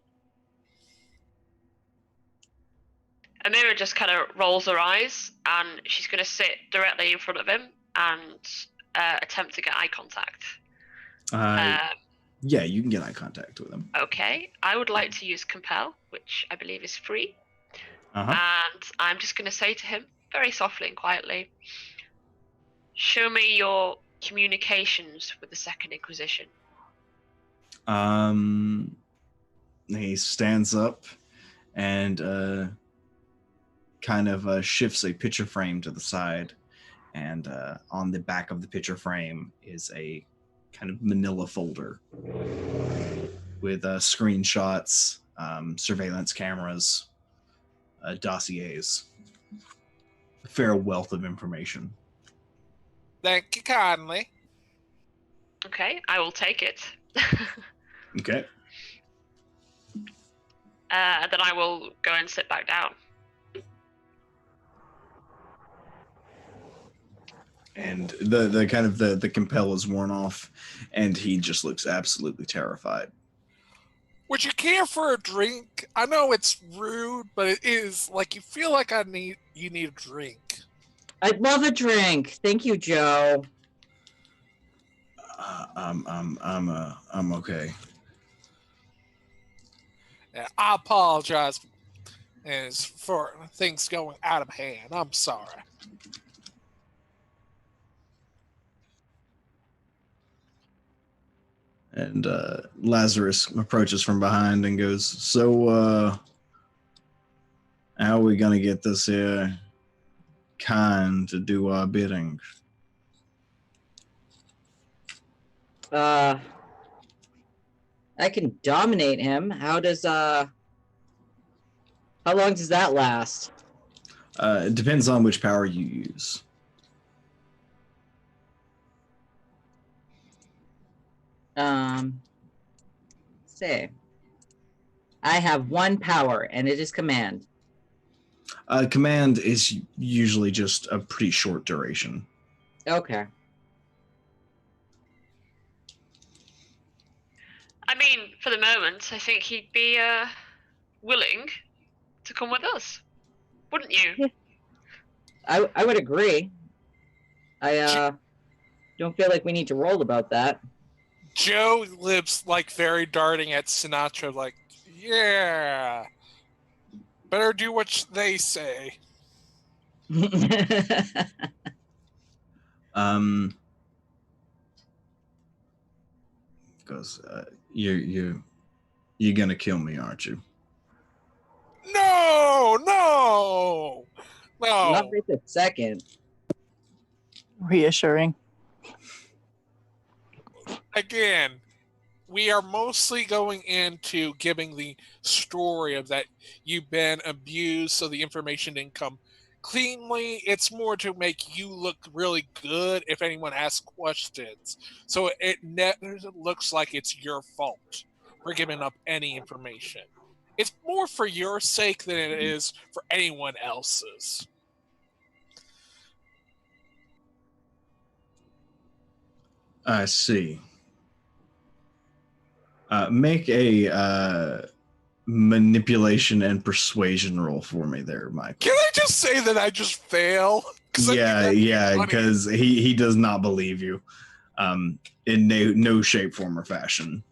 just kind of rolls her eyes, and she's going to sit directly in front of him and attempt to get eye contact. Yeah, you can get eye contact with him. Okay, I would like to use Compel, which I believe is free. Uh-huh. And I'm just going to say to him, very softly and quietly, show me your communications with the Second Inquisition. He stands up and kind of shifts a picture frame to the side, and on the back of the picture frame is a kind of manila folder with screenshots, surveillance cameras, dossiers, a fair wealth of information. Thank you kindly. Okay, I will take it. Okay. And then I will go and sit back down. And the kind of the compel is worn off, and he just looks absolutely terrified. Would you care for a drink? I know it's rude, but it is like you feel like you need a drink. I'd love a drink. Thank you, Joe. I'm okay. Yeah, I apologize for things going out of hand. I'm sorry. And Lazarus approaches from behind and goes, "So, how are we gonna get this here kind to do our bidding?" I can dominate him. How long does that last? It depends on which power you use. Say. I have one power, and it is command. Command is usually just a pretty short duration. Okay. I mean, for the moment, I think he'd be willing to come with us. Wouldn't you? I would agree. I don't feel like we need to roll about that. Joe lips like very darting at Sinatra, like, yeah. Better do what they say. Because you're gonna kill me, aren't you? No. Not right this second. Reassuring. Again, we are mostly going into giving the story of that you've been abused, so the information didn't come cleanly. It's more to make you look really good if anyone asks questions. So it never looks like it's your fault for giving up any information. It's more for your sake than it is for anyone else's. I see. Make a manipulation and persuasion roll for me there, Michael. Can I just say that I just fail? Yeah, because he does not believe you in no shape, form, or fashion.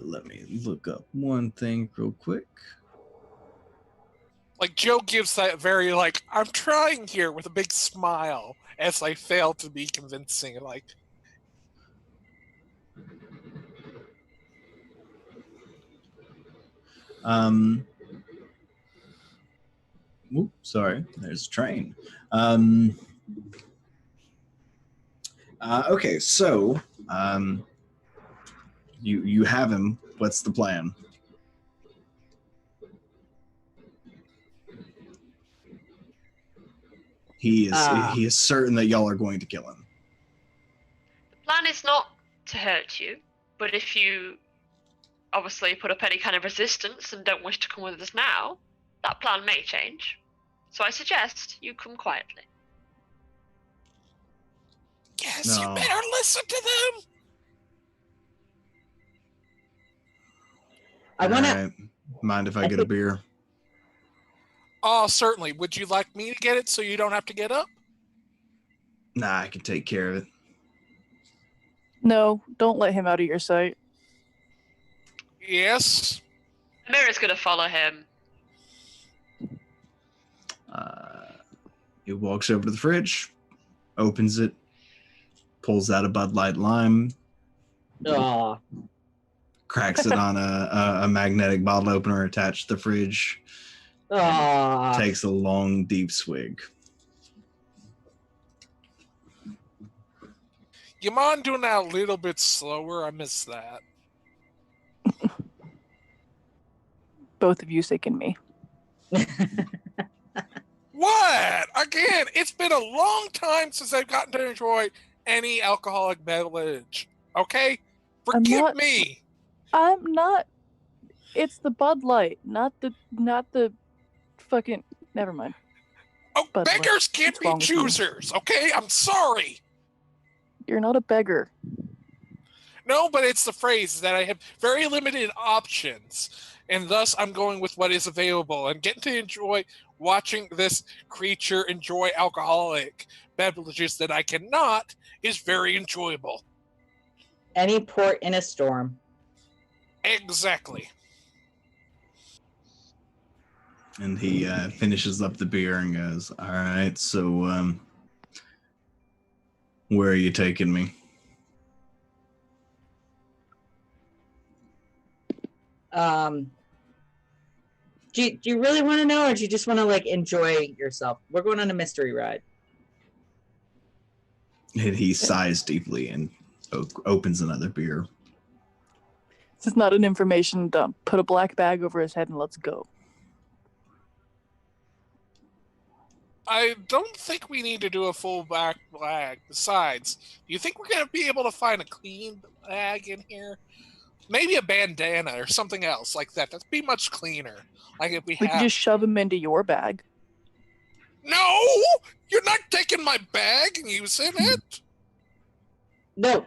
Let me look up one thing real quick. Like, Joe gives that very, like, I'm trying here with a big smile as I fail to be convincing. Like, Sorry, there's a train. Okay, so you have him. What's the plan? He is certain that y'all are going to kill him. The plan is not to hurt you, but if you obviously put up any kind of resistance and don't wish to come with us now, that plan may change. So I suggest you come quietly. yes, No. you better listen to them. I want to. Alright. Mind if I get a beer? Oh, certainly. Would you like me to get it so you don't have to get up? Nah, I can take care of it. No, don't let him out of your sight. Yes. Amira's gonna follow him. He walks over to the fridge, opens it, pulls out a Bud Light Lime, Aw. cracks it on a magnetic bottle opener attached to the fridge, Aw. takes a long, deep swig. You mind doing that a little bit slower? I miss that. Both of you sicken me. What? Again, it's been a long time since I've gotten to enjoy any alcoholic beverage. Okay? Forgive me. I'm not. It's the Bud Light, not the fucking. Never mind. Oh, Bud Light. beggars can't What's be wrong with you? choosers, okay? I'm sorry. You're not a beggar. No, but it's the phrase that I have very limited options, and thus I'm going with what is available and getting to enjoy watching this creature enjoy alcoholic beverages that I cannot is very enjoyable. Any port in a storm. Exactly. And he finishes up the beer and goes, all right, so where are you taking me? Do you really want to know, or do you just want to like enjoy yourself? We're going on a mystery ride. And he sighs deeply and opens another beer. This is not an information dump. Put a black bag over his head and let's go. I don't think we need to do a full back bag. Besides, do you think we're going to be able to find a clean bag in here? Maybe a bandana or something else like that. That'd be much cleaner. Like if we We could just shove him into your bag. No! You're not taking my bag and using it? No,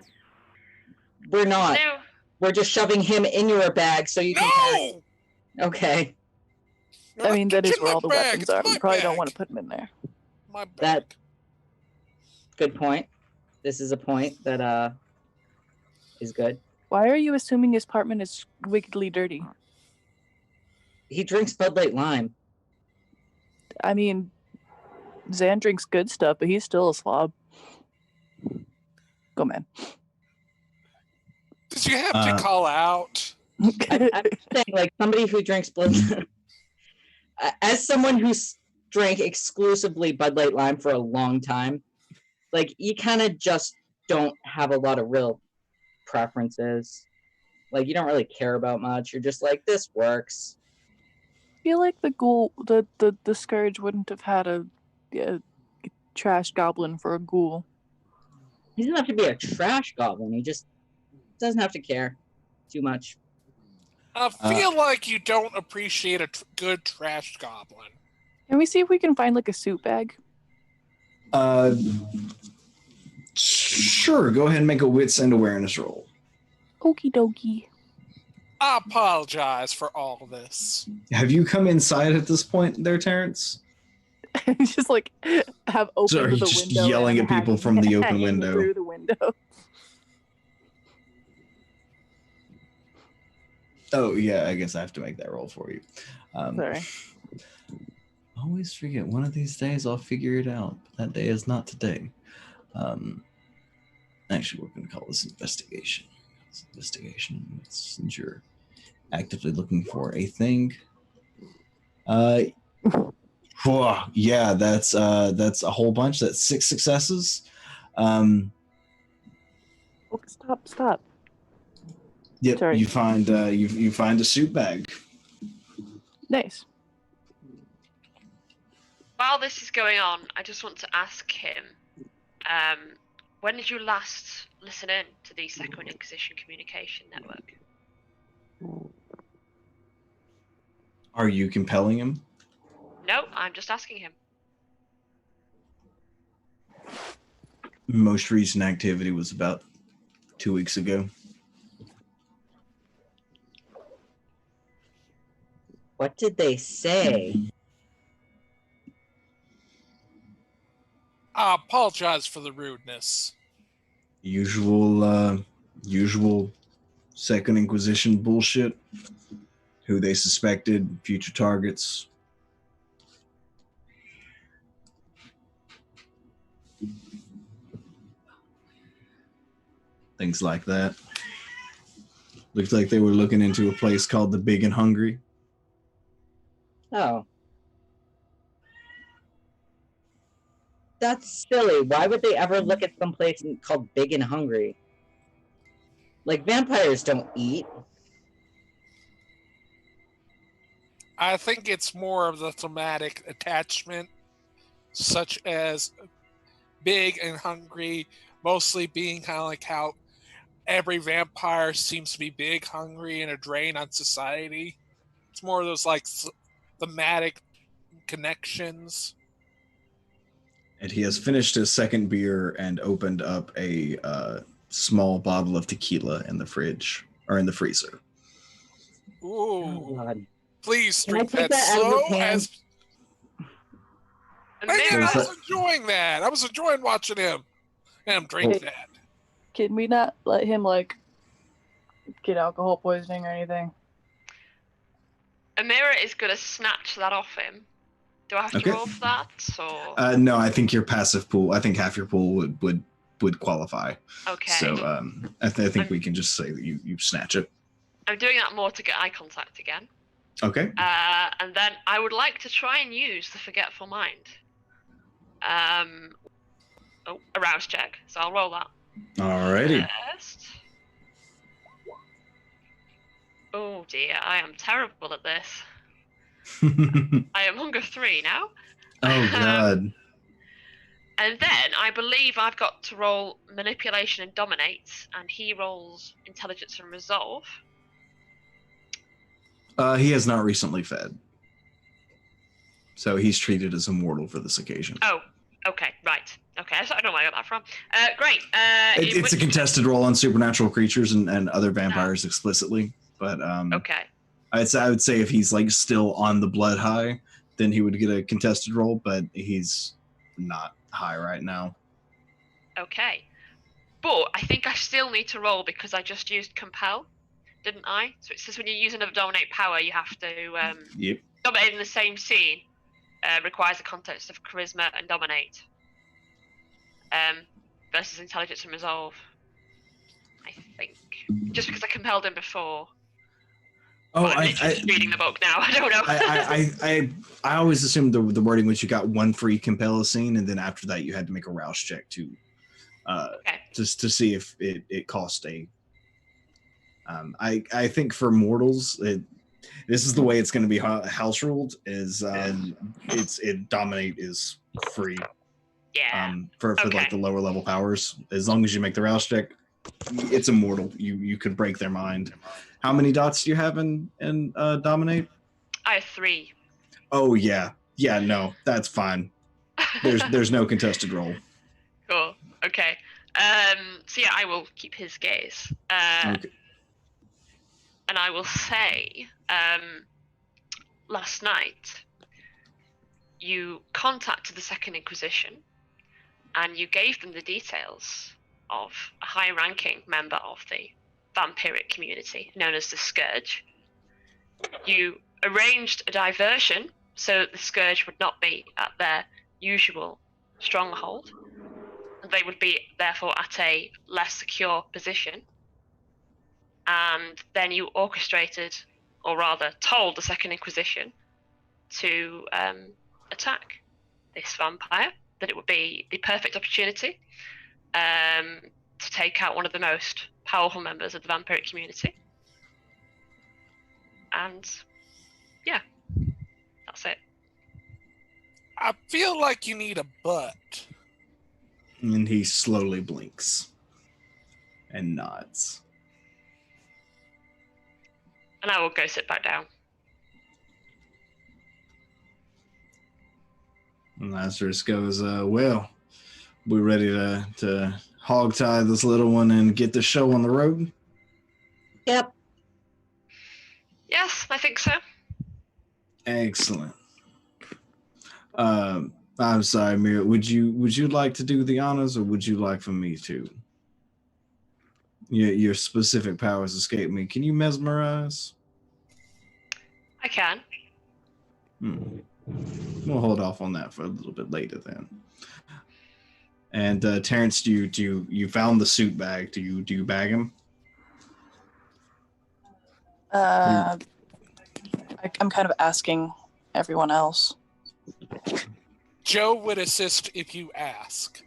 we're not. No, We're just shoving him in your bag so you can carry. No! Okay. You're I not mean, that is touching where my all the bag. weapons It's are. my We probably don't bag. want to put him in there. My bag. That- Good point. This is a point that is good. Why are you assuming his apartment is wickedly dirty? He drinks Bud Light Lime. I mean, Zan drinks good stuff, but he's still a slob. Go, man. Did you have to call out? I'm saying, like, somebody who drinks Bud as someone who's drank exclusively Bud Light Lime for a long time, like, you kind of just don't have a lot of real preferences. Like, you don't really care about much. You're just like, this works. I feel like the ghoul, the scourge wouldn't have had a trash goblin for a ghoul. He doesn't have to be a trash goblin. He just doesn't have to care too much. I feel like you don't appreciate a good trash goblin. Can we see if we can find like a suit bag? Sure. Go ahead and make a wits and awareness roll. Okie dokie. I apologize for all this. Have you come inside at this point, there, Terrence? Just like have opened So are you the just window yelling and at people hanging- from the open hanging window? through the window. Oh yeah, I guess I have to make that roll for you. Sorry. Always forget. One of these days I'll figure it out. But that day is not today. Actually, we're going to call this investigation. It's investigation. Since you're actively looking for a thing. Yeah, that's a whole bunch. That's 6 successes. Oh, stop. Yep. Sorry. You find you find a suit bag. Nice. While this is going on, I just want to ask him, when did you last listen in to the Second Inquisition Communication Network? Are you compelling him? No, I'm just asking him. Most recent activity was about 2 weeks ago. What did they say? I apologize for the rudeness. Usual Second Inquisition bullshit. Who they suspected, future targets. Things like that. Looked like they were looking into a place called the Big and Hungry. Oh. That's silly. Why would they ever look at some place called Big and Hungry? Like, vampires don't eat. I think it's more of the thematic attachment, such as big and hungry, mostly being kind of like how every vampire seems to be big, hungry, and a drain on society. It's more of those like thematic connections. And he has finished his second beer and opened up a small bottle of tequila in the fridge or in the freezer. Ooh. Oh, God. Please Can I drink take that that out of slow the pan? as. And Man, Mira, I was enjoying that. I was enjoying watching him. And drink Wait. that. Can we not let him like get alcohol poisoning or anything? Amira is going to snatch that off him. Do I have to Okay. roll for that? Or... No, I think your passive pool. I think half your pool would qualify. Okay. So I think we can just say that you snatch it. I'm doing that more to get eye contact again. Okay. And then I would like to try and use the Forgetful Mind. A rouse check. So I'll roll that. Alrighty. First. Oh dear, I am terrible at this. I am hunger 3 now. Oh God. And then I believe I've got to roll manipulation and dominate, and he rolls intelligence and resolve. He has not recently fed, so he's treated as immortal for this occasion. Oh, okay, right. Okay, I don't know where I got that from. Great. It's a contested roll on supernatural creatures and other vampires explicitly, but Okay. I would say if he's like still on the blood high, then he would get a contested roll, but he's not high right now. Okay. But I think I still need to roll because I just used compel, didn't I? So it says when you're using a dominate power, you have to Yep. dominate in the same scene. Requires a context of charisma and dominate. Versus intelligence and resolve. I think just because I compelled him before. Oh, But I'm literally just reading the book now. I don't know. I always assumed the wording was you got one free compel a scene, and then after that you had to make a rouse check to Okay. just to see if it cost a. I think for mortals this is the way it's going to be house ruled. Is it dominate is free. Yeah. For Okay. like the lower level powers, as long as you make the rouse check, it's immortal. You could break their mind. How many dots do you have in dominate? I have 3. Oh yeah, no, that's fine. There's no contested roll. Cool. Okay. So yeah, I will keep his gaze. Okay. And I will say, last night you contacted the Second Inquisition, and you gave them the details of a high-ranking member of the vampiric community known as the Scourge. You arranged a diversion so that the Scourge would not be at their usual stronghold, and they would be therefore at a less secure position. And then you orchestrated, or rather told the Second Inquisition to attack this vampire, that it would be the perfect opportunity to take out one of the most powerful members of the vampiric community. And yeah, that's it. I feel like you need a butt. And he slowly blinks and nods. And I will go sit back down. And Lazarus goes, well, we ready to hog tie this little one and get the show on the road? Yep. Yes, I think so. Excellent. I'm sorry, Mira. Would you like to do the honors, or would you like for me to? Your specific powers escape me. Can you mesmerize? I can. We'll hold off on that for a little bit later then. And Terrence, do you found the suit bag? Do you bag him? I'm kind of asking everyone else. Joe would assist if you ask.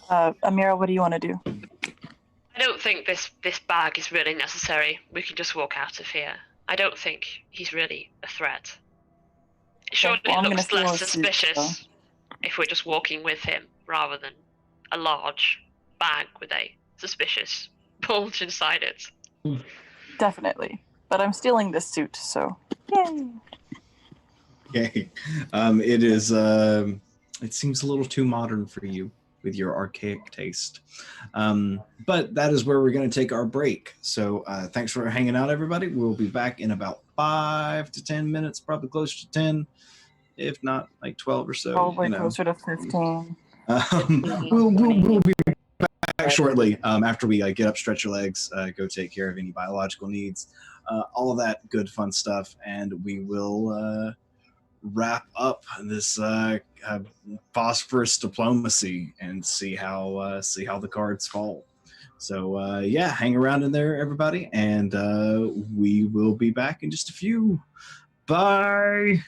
Amira, what do you want to do? I don't think this bag is really necessary. We can just walk out of here. I don't think he's really a threat. Surely well, it I'm looks gonna less steal a suit, suspicious if we're just walking with him rather than a large bag with a suspicious bulge inside it. Definitely. But I'm stealing this suit, so yay! Okay. It is. It seems a little too modern for you with your archaic taste. But that is where we're going to take our break. So thanks for hanging out, everybody. We'll be back in about 5 to 10 minutes, probably closer to 10, if not like 12 or so. Probably closer to 15. We'll be back shortly after we get up, stretch your legs, go take care of any biological needs, all of that good fun stuff, and we will wrap up this phosphorus diplomacy and see how the cards fall. So yeah, hang around in there, everybody, and we will be back in just a few. Bye.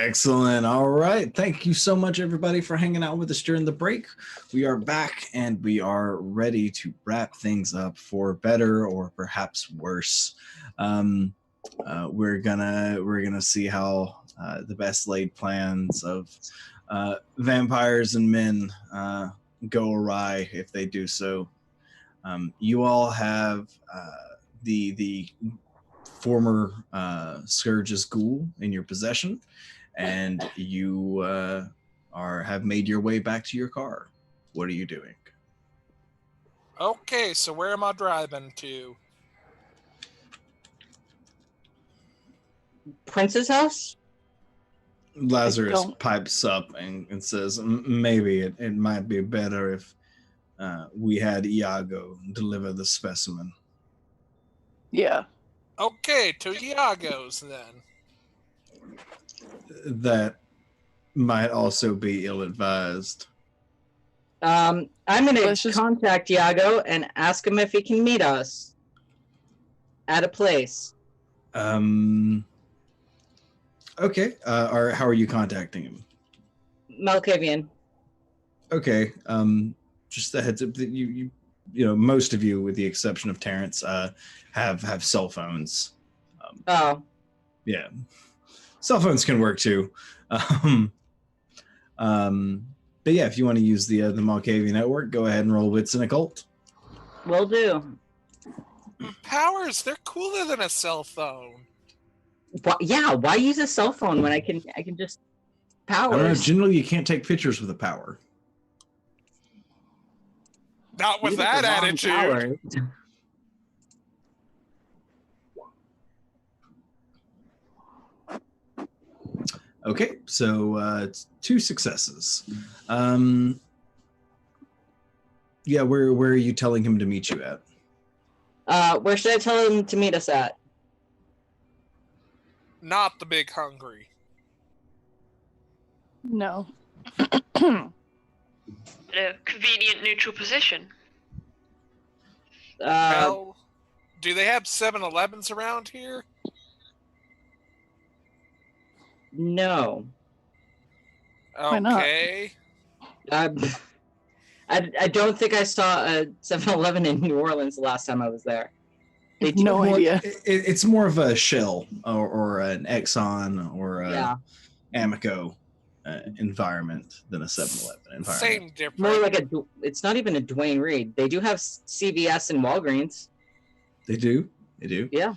Excellent. All right. Thank you so much, everybody, for hanging out with us during the break. We are back and we are ready to wrap things up for better or perhaps worse. We're gonna see how the best laid plans of vampires and men go awry if they do so. You all have the former Scourge's ghoul in your possession, and you have made your way back to your car. What are you doing? Okay, so where am I driving to? Prince's house? Lazarus don't- pipes up and says, maybe it might be better if we had Iago deliver the specimen. Yeah. Okay, to Iago's then. That might also be ill-advised. I'm gonna Let's just- contact Iago and ask him if he can meet us at a place. Okay. How are you contacting him? Malkavian. Okay. Just a heads up that you most of you, with the exception of Terrence, have cell phones. Oh, Yeah, cell phones can work too. But yeah, if you want to use the Malkavian network, go ahead and roll wits and occult. will do. Powers, they're cooler than a cell phone. Why use a cell phone when I can just I don't know. powers? Generally, you can't take pictures with a power. Not with Use the that wrong attitude. powers. Okay, so it's 2 successes. Yeah, where are you telling him to meet you at? Where should I tell him to meet us at? Not the Big Hungry. No. In a convenient neutral position. Well, do they have 7-Elevens around here? No. Why not? Okay. I don't think I saw a 7-Eleven in New Orleans the last time I was there. They do No more- idea. It's more of a Shell or an Exxon or a Yeah, Amoco environment than a 7-Eleven environment. Same difference. more like it's not even a Dwayne Reed. They do have CVS and Walgreens. They do. They do. Yeah.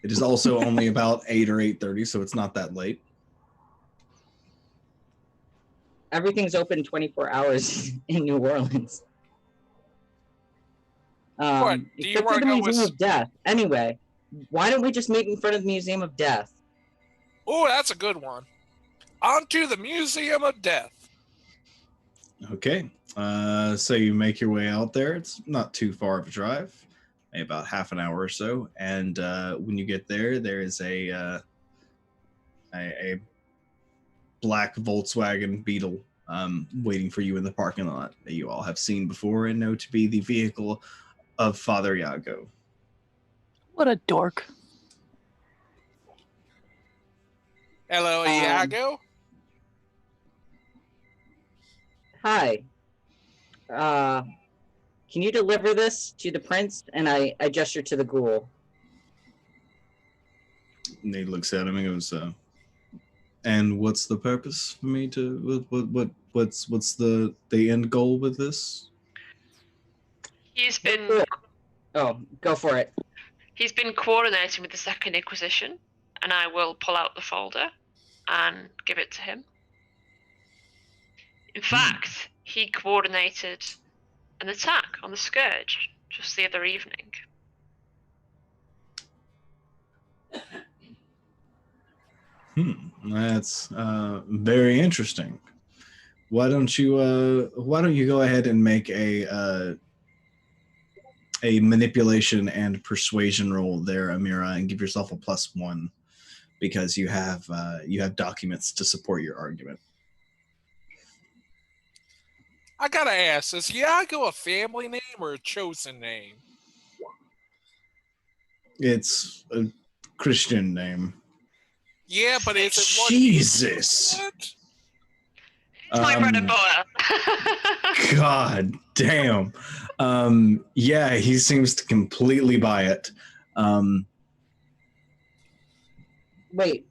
It is also only about 8 or 8:30, so it's not that late. Everything's open 24 hours in New Orleans. What, do you Except for wanna the go Museum with- of Death. Anyway, why don't we just meet in front of the Museum of Death? Oh, that's a good one. On to the Museum of Death. Okay. So you make your way out there. It's not too far of a drive, maybe about half an hour or so. And when you get there, there is a black Volkswagen Beetle waiting for you in the parking lot that you all have seen before and know to be the vehicle of Father Iago. What a dork. Hello, Iago. Hi. Can you deliver this to the prince? And I gesture to the ghoul. And he looks at him and goes, "And what's the purpose for me to? What's the end goal with this?" He's been Oh, go for it. coordinating with the Second Inquisition, and I will pull out the folder and give it to him. In fact, he coordinated an attack on the Scourge just the other evening. That's very interesting. Why don't you go ahead and make a manipulation and persuasion roll there, Amira, and give yourself a +1 because you have documents to support your argument. I gotta ask, is Iago a family name or a chosen name? It's a Christian name. Yeah, but is it what Jesus. you It's my bread and butter. God damn. Yeah, he seems to completely buy it. Wait,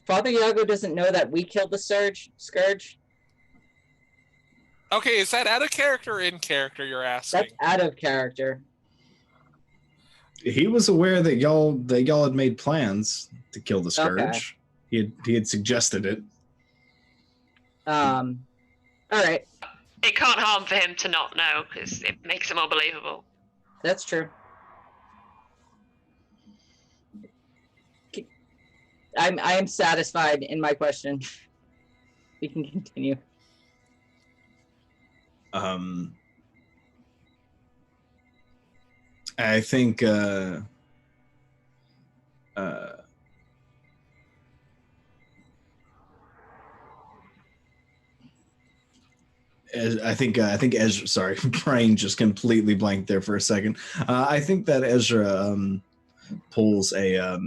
Father Yago doesn't know that we killed the Scourge? Okay, is that out of character or in character, you're asking? That's out of character. He was aware that y'all had made plans to kill the Scourge. Okay. He had suggested it. All right. It can't harm for him to not know, because it makes it more believable. That's true. I am satisfied in my question. We can continue. I think I think Ezra. Sorry, brain just completely blanked there for a second. I think that Ezra pulls a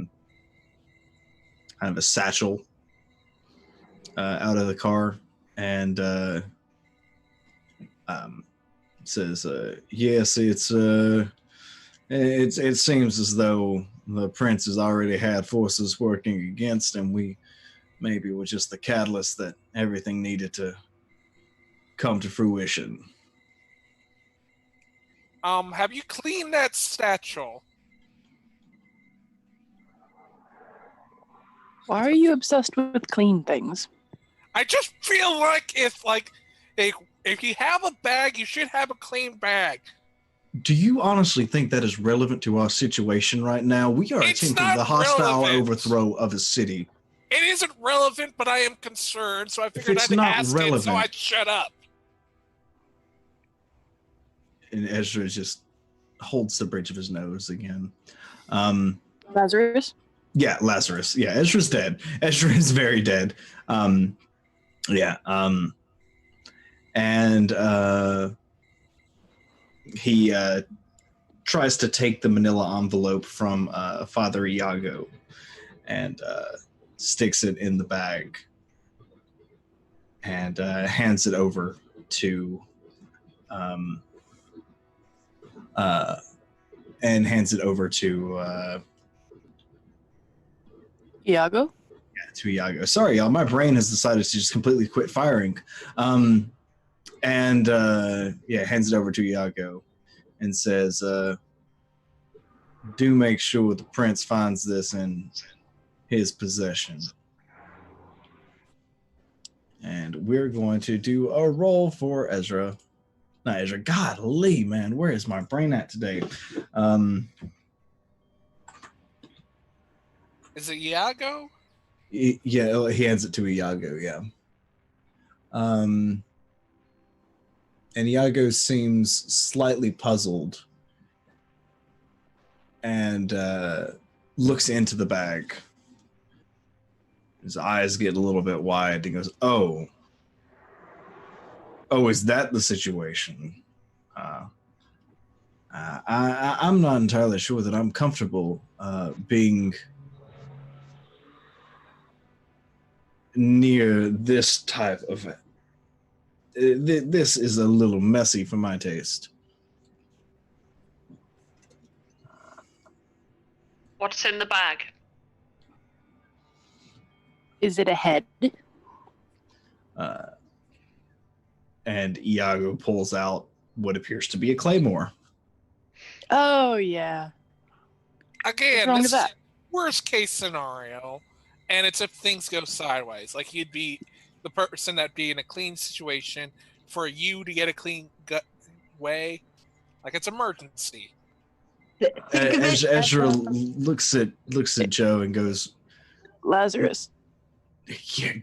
kind of a satchel out of the car and says, "Yes, it seems as though the prince has already had forces working against him. We maybe were just the catalyst that everything needed to come to fruition." Have you cleaned that satchel? Why are you obsessed with clean things? I just feel like if you have a bag, you should have a clean bag. Do you honestly think that is relevant to our situation right now? We are It's attempting not the hostile relevant. overthrow of a city. It isn't relevant, but I am concerned, so I figured it's I'd not ask it, so relevant- I'd shut up. And Ezra just holds the bridge of his nose again. Lazarus? Yeah, Lazarus. Yeah, Ezra's dead. Ezra is very dead. And he tries to take the manila envelope from Father Iago and sticks it in the bag and hands it over to Iago? to Iago. Sorry, y'all. My brain has decided to just completely quit firing. Hands it over to Iago and says, do make sure the prince finds this in his possession. And we're going to do a roll for Ezra. Not Ezra. Golly, man. Where is my brain at today? Is it Iago? Yeah, he hands it to Iago, yeah. And Iago seems slightly puzzled and looks into the bag. His eyes get a little bit wide. He goes, Oh, is that the situation? I'm not entirely sure that I'm comfortable being near this type of... This is a little messy for my taste. What's in the bag? Is it a head? And Iago pulls out what appears to be a claymore. Oh, yeah. Again, What's wrong with this is that? worst case scenario, and it's if things go sideways. Like you'd be the person that'd be in a clean situation for you to get a clean gut way. Like it's emergency. Think of it Ezra as looks at Joe and goes, Lazarus. "Yeah,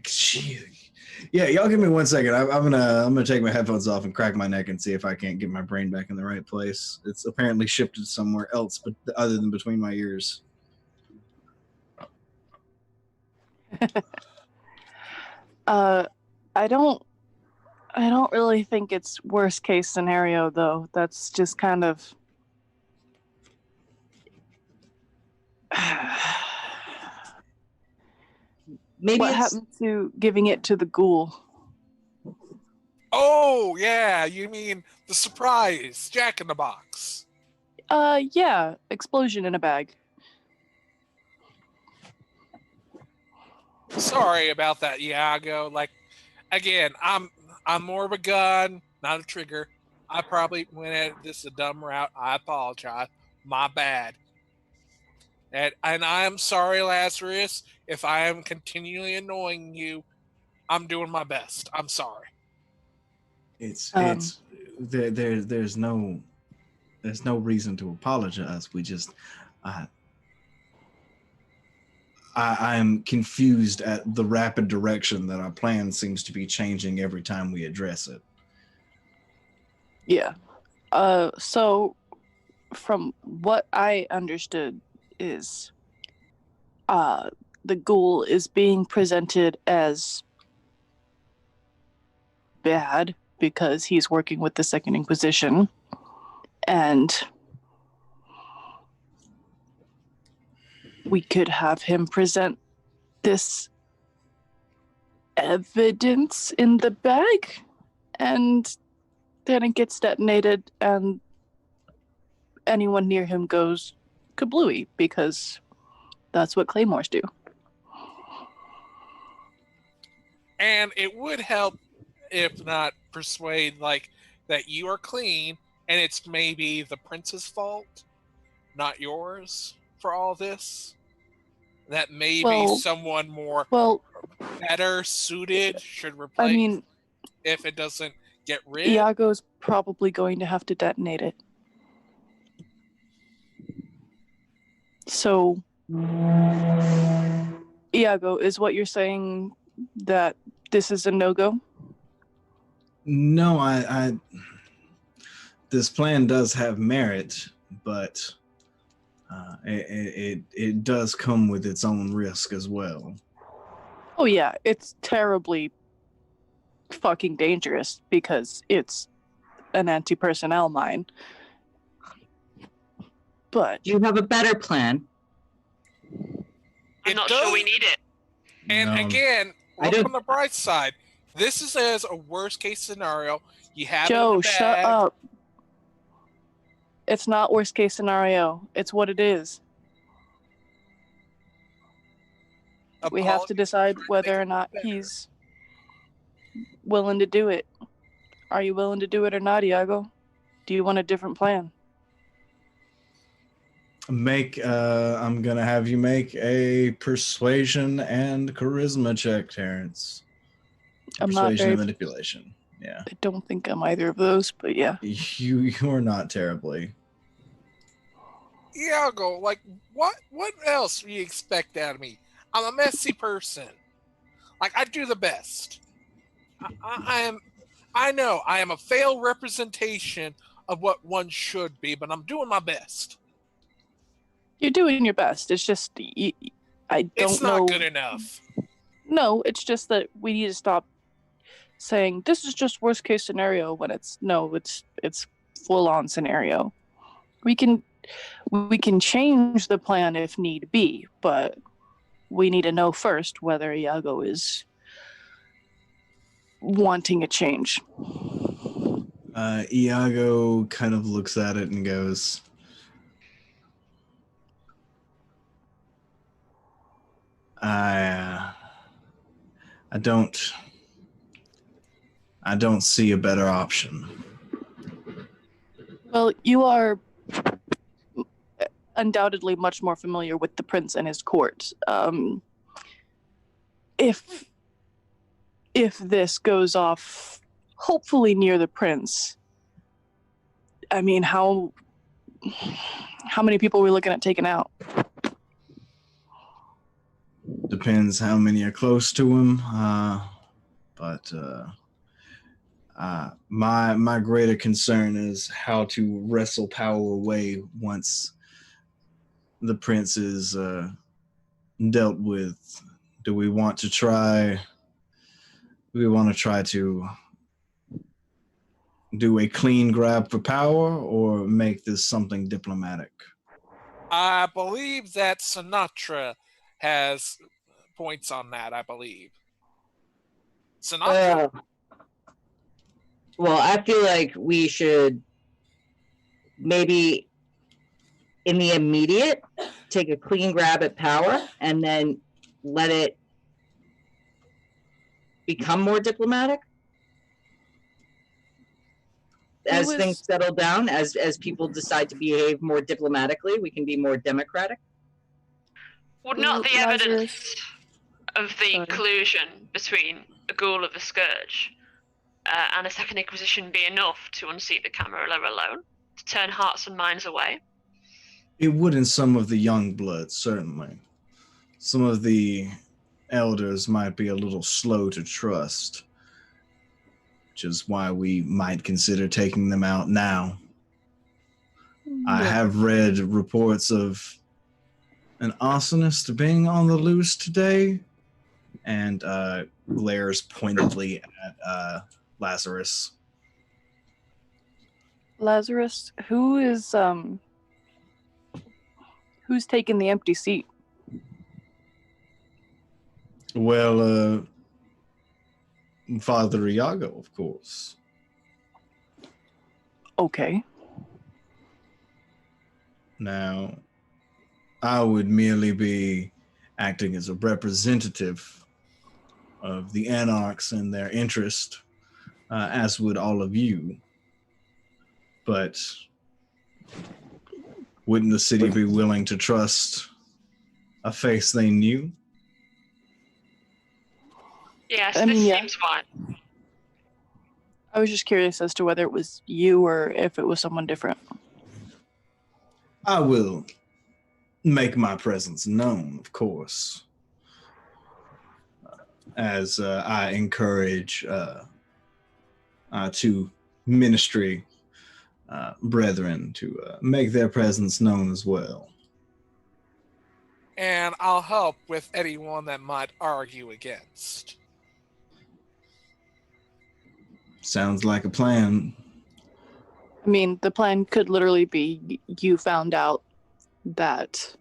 yeah. Y'all give me 1 second. I'm gonna take my headphones off and crack my neck and see if I can't get my brain back in the right place. It's apparently shifted somewhere else, but other than between my ears." I don't really think it's worst case scenario though. That's just kind of maybe What it's happened to giving it to the ghoul? Oh, yeah, you mean the surprise Jack in the Box. Yeah, explosion in a bag. Sorry about that, Iago. Like, again, I'm more of a gun, not a trigger. I probably went at this a dumb route. I apologize. My bad. And I am sorry, Lazarus, if I am continually annoying you. I'm doing my best. I'm sorry. It's Um, there's no reason to apologize. We just I I'm confused at the rapid direction that our plan seems to be changing every time we address it. Yeah. So from what I understood is the ghoul is being presented as bad because he's working with the Second Inquisition, and we could have him present this evidence in the bag, and then it gets detonated, and anyone near him goes kablooey, because that's what claymores do. And it would help if not persuade like that you are clean and it's maybe the prince's fault, not yours for all this. That maybe Well, someone more well, better suited should I replace mean, if it doesn't get rid. Iago's probably going to have to detonate it. So, Iago, is what you're saying that this is a no-go? No, I this plan does have merit, but it does come with its own risk as well. Oh yeah, it's terribly fucking dangerous because it's an anti-personnel mine. But do you have a better plan? I'm It not does- sure we need it. And No. again, I look don't- on the bright side. This is as a worst case scenario. You have it in Joe, the shut bag. up. It's not worst case scenario. It's what it is. We have to Apologies decide for whether or thinking not better. he's willing to do it. Are you willing to do it or not, Iago? Do you want a different plan? I'm gonna have you make a persuasion and charisma check, Terrence. I'm not Persuasion very. and manipulation. Yeah. I don't think I'm either of those, but yeah. You're not terribly. Iago, like what else do you expect out of me? I'm a messy person. Like I do the best. I know I am a failed representation of what one should be, but I'm doing my best. You're doing your best. It's just I don't It's know. not good enough. No, it's just that we need to stop saying this is just worst case scenario when it's full on scenario. We can change the plan if need be, but we need to know first whether Iago is wanting a change. Iago kind of looks at it and goes, I don't see a better option. Well, you are undoubtedly much more familiar with the prince and his court. If this goes off, hopefully near the prince, I mean, how many people are we looking at taking out? Depends how many are close to him. But my greater concern is how to wrestle power away once the prince is dealt with. Do we want to try to do a clean grab for power or make this something diplomatic? I believe that Sinatra has points on that, I believe. So Well, I feel like we should maybe, in the immediate, take a clean grab at power and then let it become more diplomatic as things settle down, as people decide to behave more diplomatically. We can be more democratic. Would not the evidence Lazarus. of the Sorry. collusion between a ghoul of the Scourge and a Second Inquisition be enough to unseat the Camarilla alone, to turn hearts and minds away? It would in some of the young blood, certainly. Some of the elders might be a little slow to trust, which is why we might consider taking them out now. I have read reports of an arsonist being on the loose today, and glares pointedly at Lazarus. Lazarus, who's taking the empty seat? Well, Father Iago, of course. Okay. Now, I would merely be acting as a representative of the Anarchs and their interest, as would all of you. But wouldn't the city be willing to trust a face they knew? Yes, I this mean, yeah. seems fine. I was just curious as to whether it was you or if it was someone different. I will make my presence known, of course, as I encourage our two ministry brethren to make their presence known as well. And I'll help with anyone that might argue against. Sounds like a plan. I mean, the plan could literally be you found out that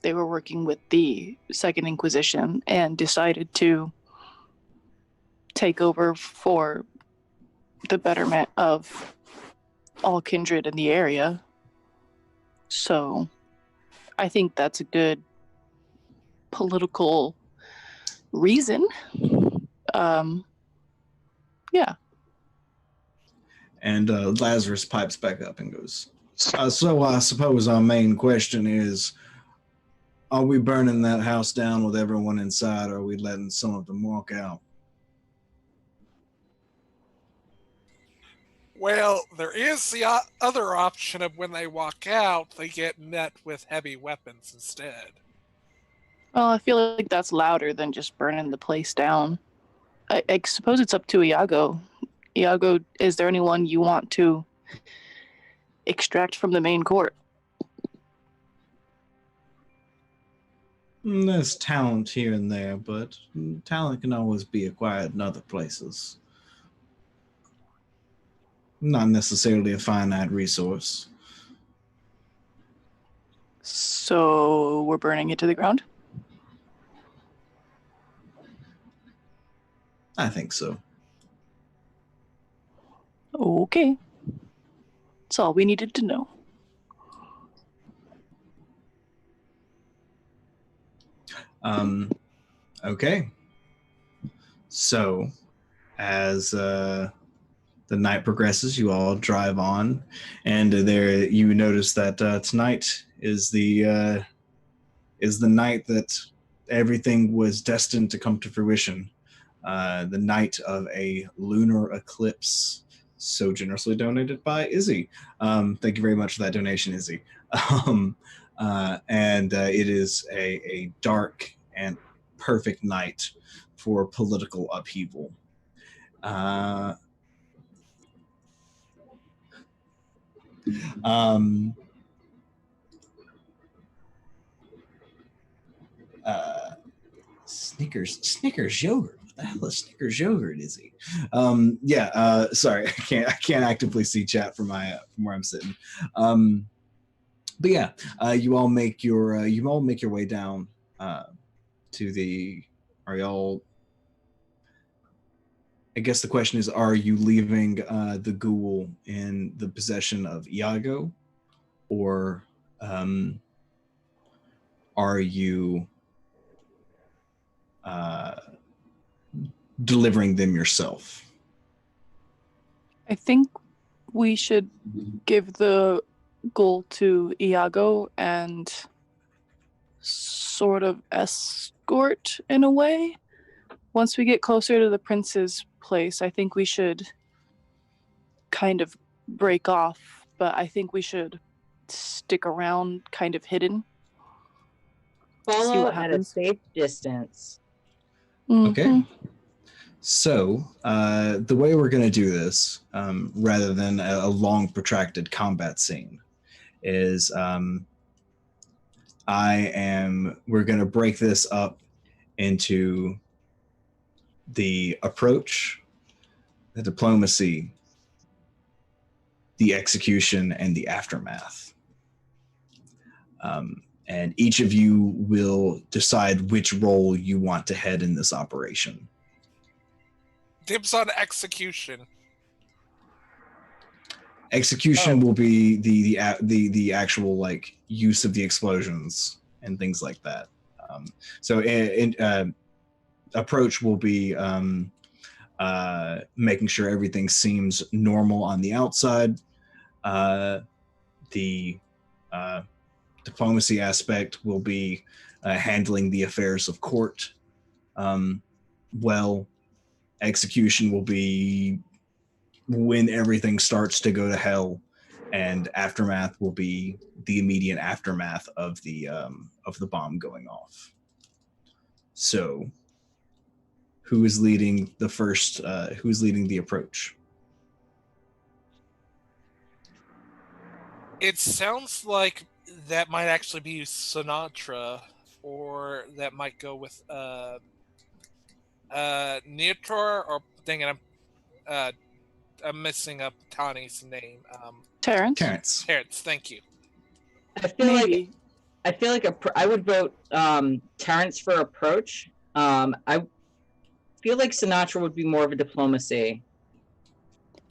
they were working with the Second Inquisition and decided to take over for the betterment of all kindred in the area. So I think that's a good political reason. Yeah. And Lazarus pipes back up and goes, so I suppose our main question is, are we burning that house down with everyone inside, or are we letting some of them walk out? Well, there is the other option of when they walk out, they get met with heavy weapons instead. Well, I feel like that's louder than just burning the place down. I suppose it's up to Iago. Iago, is there anyone you want to extract from the main court? There's talent here and there, but talent can always be acquired in other places. Not necessarily a finite resource. So we're burning it to the ground? I think so. Okay. That's all we needed to know. Okay. So, as the night progresses, you all drive on, and there you notice that tonight is the night that everything was destined to come to fruition. The night of a lunar eclipse, so generously donated by Izzy. Thank you very much for that donation, Izzy. And it is a dark and perfect night for political upheaval. Snickers yogurt. What the hell is Snickers yogurt, Izzy? Sorry, I can't actively see chat from where I'm sitting. But yeah, you all make your way down to the. Are y'all? I guess the question is: are you leaving the ghoul in the possession of Iago, or are you delivering them yourself? I think we should give the goal to Iago and sort of escort in a way. Once we get closer to the prince's place, I think we should kind of break off, but I think we should stick around kind of hidden. See Follow what at a happens. safe distance. Okay. So, the way we're going to do this, rather than a long, protracted combat scene, is we're going to break this up into the approach, the diplomacy, the execution, and the aftermath. And each of you will decide which role you want to head in this operation. Dibs on execution. Execution will be the actual like use of the explosions and things like that. Approach will be making sure everything seems normal on the outside. The diplomacy aspect will be handling the affairs of court. Execution will be when everything starts to go to hell, and aftermath will be the immediate aftermath of the bomb going off. So, who is leading the first? Who is leading the approach? It sounds like that might actually be Sinatra, or that might go with Neotor, or dang it, I'm messing up Connie's name. Terrence? Terrence, thank you. I feel Maybe. like I would vote Terrence for approach. I feel like Sinatra would be more of a diplomacy.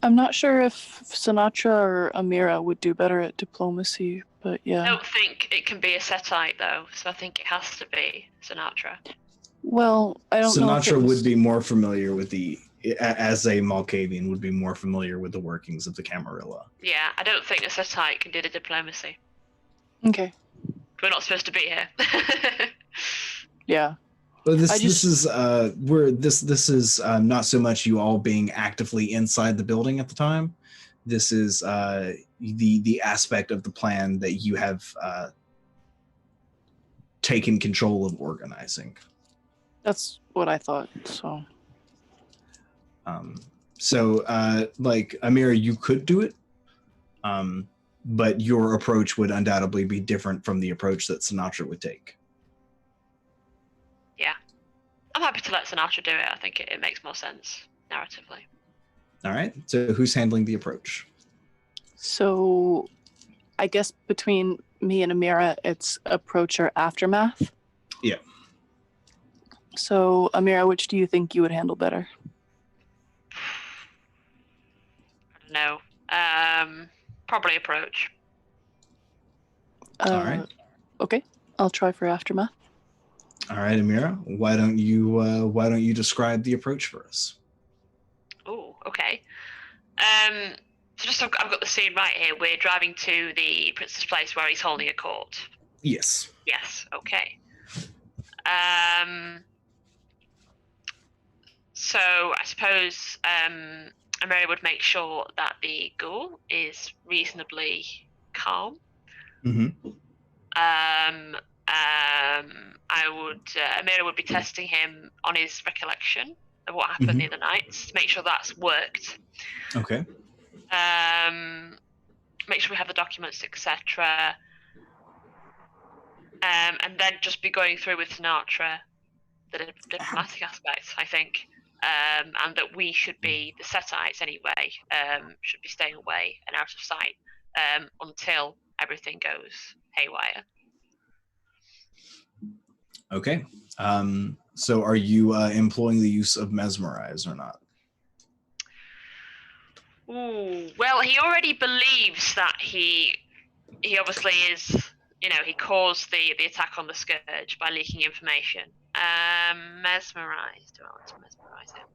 I'm not sure if Sinatra or Amira would do better at diplomacy, but I yeah. don't think it can be a setite though, so I think it has to be Sinatra. Well, I don't know if it Sinatra was... would be more familiar with as a Malkavian, would be more familiar with the workings of the Camarilla. Yeah, I don't think a setite can do the diplomacy. Okay. We're not supposed to be here. Yeah. But this is not so much you all being actively inside the building at the time. This is the aspect of the plan that you have taken control of organizing. That's what I thought, so... Like Amira, you could do it, but your approach would undoubtedly be different from the approach that Sinatra would take. Yeah. I'm happy to let Sinatra do it. I think it makes more sense narratively. All right. So who's handling the approach? So, I guess between me and Amira, it's approach or aftermath? Yeah. So, Amira, which do you think you would handle better? I don't know. Probably approach. All right. Okay, I'll try for aftermath. All right, Amira. Why don't you describe the approach for us? Oh, okay. So just I've got the scene right here. We're driving to the prince's place where he's holding a court. Yes. Yes. Okay. So I suppose Amira would make sure that the ghoul is reasonably calm. Mm-hmm. Amira would be testing him on his recollection of what happened the other night to make sure that's worked. Okay. Make sure we have the documents, etc. And then just be going through with Sinatra the diplomatic aspects, I think. And that we should be, the setites anyway, should be staying away and out of sight until everything goes haywire. Okay. So are you employing the use of mesmerize or not? Ooh, well, he already believes that he obviously is, he caused the attack on the Scourge by leaking information. Mesmerized. Do I want to mesmerize him?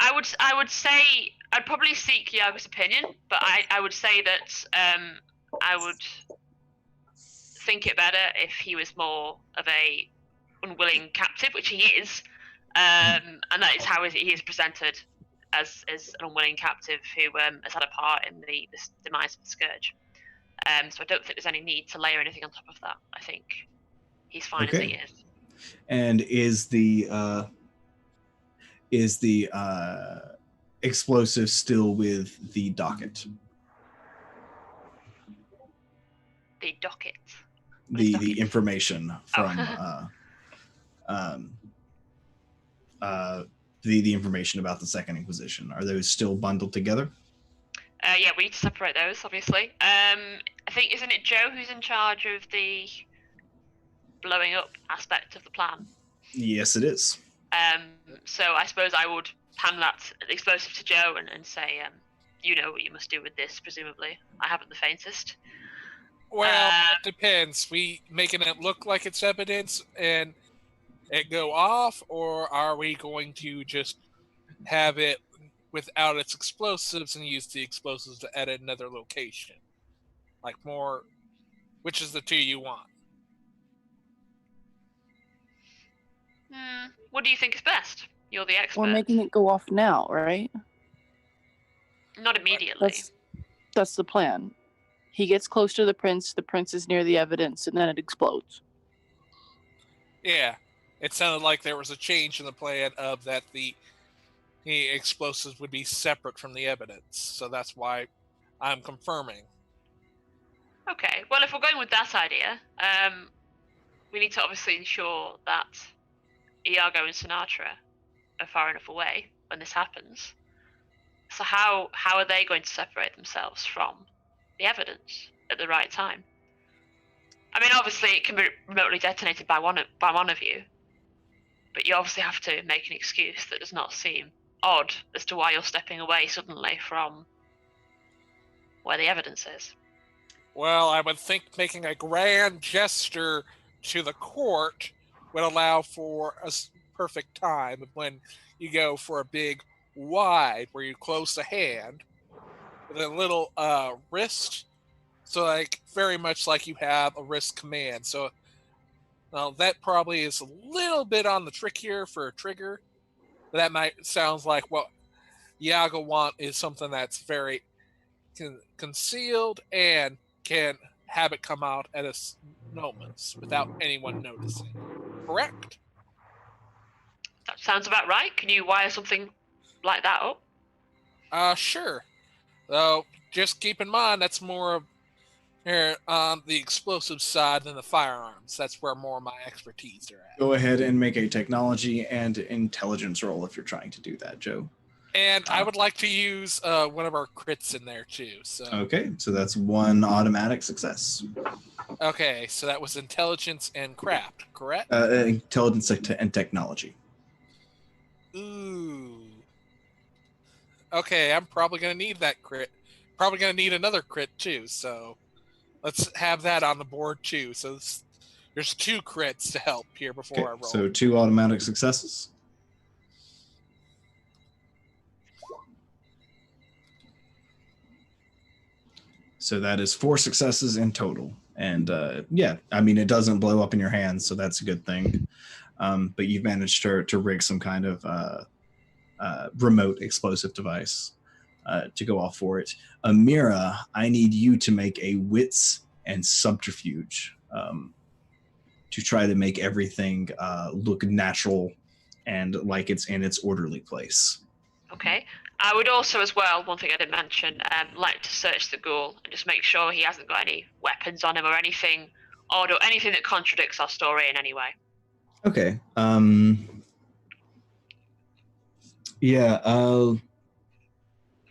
I would say I'd probably seek Yago's opinion, but I would say that I would think it better if he was more of a unwilling captive, which he is, and that is how he is presented as an unwilling captive who has had a part in the demise of the Scourge. So I don't think there's any need to layer anything on top of that. I think he's fine as he is. And is the explosive still with the docket? The docket. The information from the information about the Second Inquisition, are those still bundled together? Yeah, we need to separate those, obviously. I think, isn't it Joe who's in charge of the blowing up aspect of the plan? Yes, it is. So I suppose I would hand that explosive to Joe and say, you know what you must do with this, presumably. I haven't the faintest. Well, it depends. We making it look like it's evidence and it go off, or are we going to just have it without its explosives and use the explosives to edit another location? Like more, which is the two you want? What do you think is best? You're the expert. We're making it go off now, right? Not immediately. That's the plan. He gets close to the prince is near the evidence, and then it explodes. Yeah. It sounded like there was a change in the plan of that the explosives would be separate from the evidence. So that's why I'm confirming. Okay. Well, if we're going with that idea, we need to obviously ensure that Iago and Sinatra are far enough away when this happens. So how are they going to separate themselves from the evidence at the right time? I mean, obviously it can be remotely detonated by one of you, but you obviously have to make an excuse that does not seem odd as to why you're stepping away suddenly from where the evidence is. Well, I would think making a grand gesture to the court would allow for a perfect time when you go for a big wide where you close the hand with a little wrist. So like very much like you have a wrist command. So that probably is a little bit on the trickier for a trigger. But that might sounds like what Iago want is something that's very concealed and can have it come out at a moments without anyone noticing. Correct? That sounds about right. Can you wire something like that up? Sure. Though, just keep in mind that's more of on the explosive side than the firearms. That's where more of my expertise are at. Go ahead and make a technology and intelligence roll if you're trying to do that, Joe. And I would like to use one of our crits in there too. So okay, so that's one automatic success. Okay, so that was intelligence and craft, correct? Intelligence and technology. Ooh. Okay, I'm probably going to need that crit. Probably going to need another crit too, so let's have that on the board too. So there's 2 crits to help here before I roll. So 2 automatic successes. So that is 4 successes in total. And yeah, I mean, it doesn't blow up in your hands, so that's a good thing. But you've managed to rig some kind of remote explosive device to go off for it. Amira, I need you to make a wits and subterfuge to try to make everything look natural and like it's in its orderly place. Okay. I would also, as well, one thing I didn't mention, like to search the ghoul and just make sure he hasn't got any weapons on him or anything odd or anything that contradicts our story in any way. Okay. Yeah.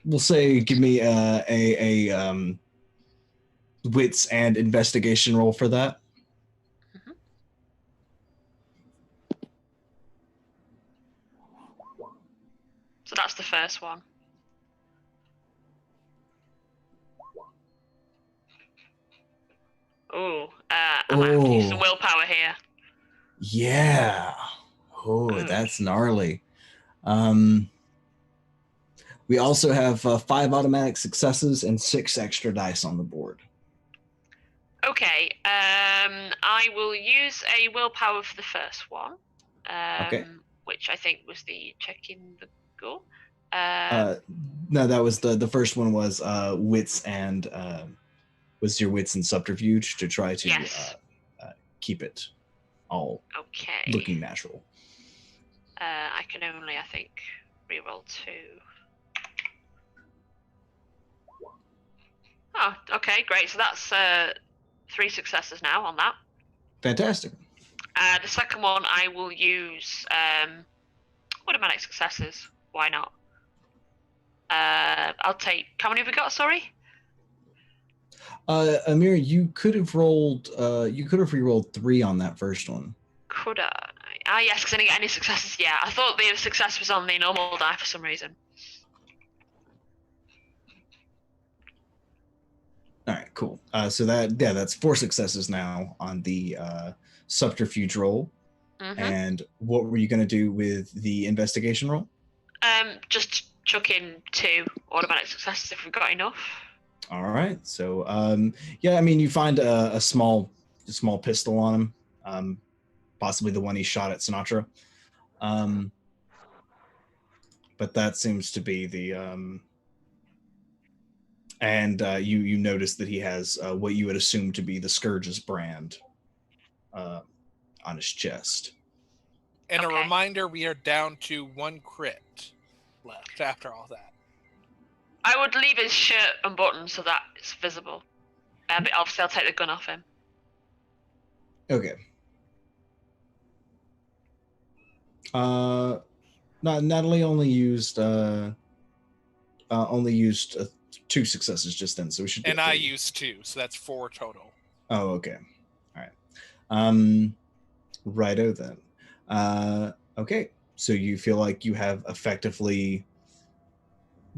We'll say give me a wits and investigation roll for that. So that's the first one. Ooh, I might have to use some Oh. willpower here. Yeah. Oh, Ugh. that's gnarly. We also have 5 automatic successes and 6 extra dice on the board. Okay, I will use a willpower for the first one. Okay. Which I think was the checking the goal. No, that was the first one was wits and was your wits and subterfuge to try to Yes. keep it all Okay. looking natural. I can only, I think, reroll 2. Oh, okay, great. So that's 3 successes now on that. Fantastic. The second one, I will use automatic successes. Why not? I'll take. How many have we got? Sorry. Amir, you could have rolled. You could have re-rolled 3 on that first one. Could I? Ah, yes, because I didn't get any successes. Yeah, I thought the success was on the normal die for some reason. All right, cool. So that's 4 successes now on the subterfuge roll. Mm-hmm. And what were you going to do with the investigation roll? Just chuck in 2 automatic successes if we've got enough. All right. So yeah, I mean, you find a small pistol on him, possibly the one he shot at Sinatra. But that seems to be the and you notice that he has what you would assume to be the Scourge's brand on his chest. And Okay. a reminder, we are down to 1 crit left after all that. I would leave his shirt unbuttoned so that it's visible. But obviously I'll take the gun off him. Okay. Natalie only used 2 successes just then, so we should. And I used 2, so that's 4 total. Oh, okay. All right. Righto then. Okay. So you feel like you have effectively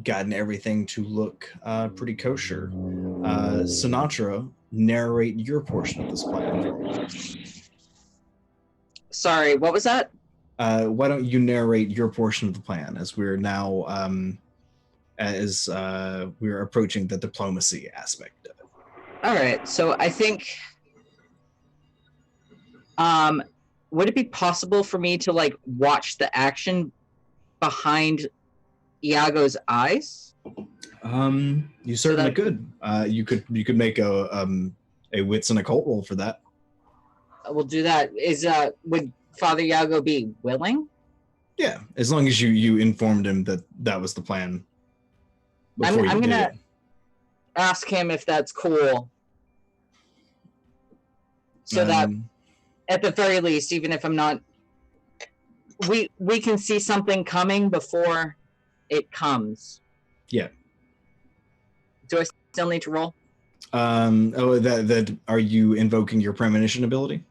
gotten everything to look pretty kosher. Sinatra, narrate your portion of this plan. Sorry, what was that? Why don't you narrate your portion of the plan as we're now we're approaching the diplomacy aspect of it. All right, so I think would it be possible for me to like watch the action behind Iago's eyes? You certainly could. You could make a wits and occult roll for that. We'll do that. Would Father Iago be willing? Yeah, as long as you informed him that was the plan before I'm you did gonna it. ask him if that's cool. So that at the very least, even if I'm not, we can see something coming before it comes. Yeah. Do I still need to roll? That are you invoking your premonition ability?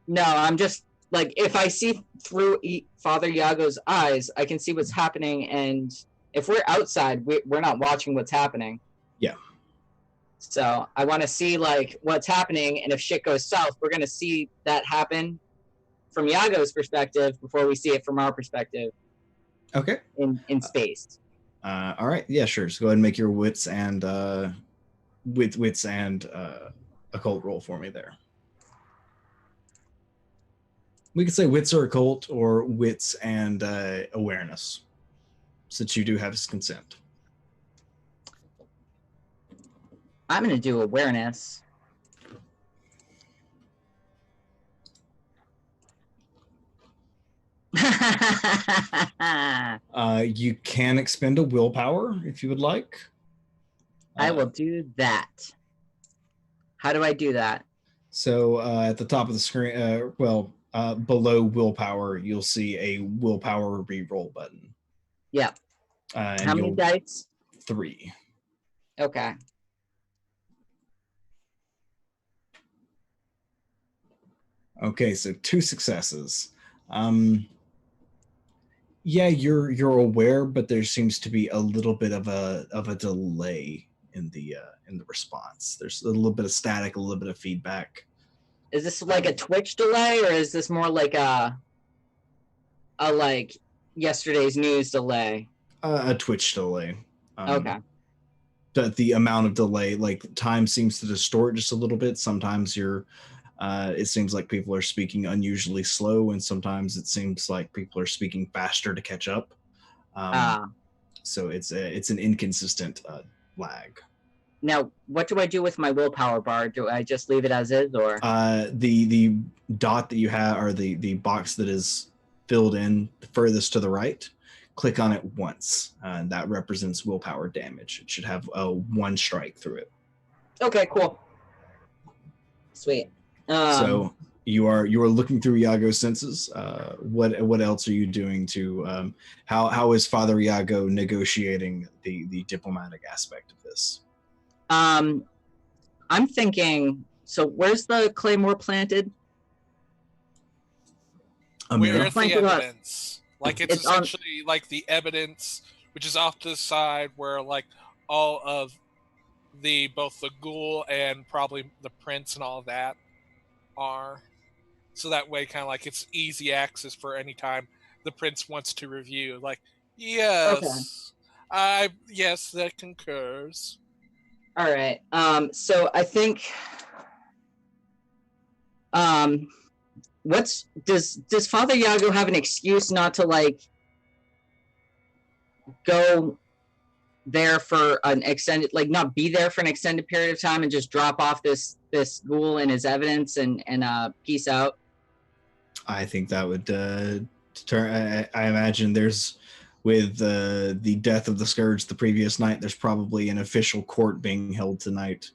No, I'm just like, if I see through Father Iago's eyes, I can see what's happening, and if we're outside, we're not watching what's happening. Yeah. So I want to see like what's happening, and if shit goes south, we're gonna see that happen from Iago's perspective before we see it from our perspective. Okay. In space. All right. Yeah, sure. So go ahead and make your wits and occult roll for me there. We could say wits or occult, or wits and awareness, since you do have his consent. I'm gonna do awareness. You can expend a willpower if you would like. I will do that. How do I do that? So at the top of the screen, below willpower, you'll see a willpower reroll button. Yeah. How many dice? 3. Okay. Okay, so 2 successes. Yeah, you're aware, but there seems to be a little bit of a delay in the response. There's a little bit of static, a little bit of feedback. Is this like a Twitch delay, or is this more like a like yesterday's news delay? A Twitch delay. Okay. The amount of delay, like time seems to distort just a little bit. Sometimes it seems like people are speaking unusually slow, and sometimes it seems like people are speaking faster to catch up. So it's an inconsistent lag. Now, what do I do with my willpower bar? Do I just leave it as is, or The dot that you have, or the box that is filled in furthest to the right, click on it once, and that represents willpower damage. It should have a 1 strike through it. Okay, cool. Sweet. So you are looking through Iago's senses. What else are you doing to how is Father Iago negotiating the diplomatic aspect of this? I'm thinking. So, where's the claymore planted? Where's the Planted on- evidence? Like it's It's on- essentially like the evidence, which is off to the side where like all of both the ghoul and probably the prince and all that are. So that way, kind of like it's easy access for any time the prince wants to review. Like, yes, yes, that concurs. All right. So I think. Does Father Iago have an excuse not to like go there for an extended, like not be there for an extended period of time and just drop off this ghoul and his evidence and peace out? I think that would turn. I imagine there's with the death of the scourge the previous night. There's probably an official court being held tonight,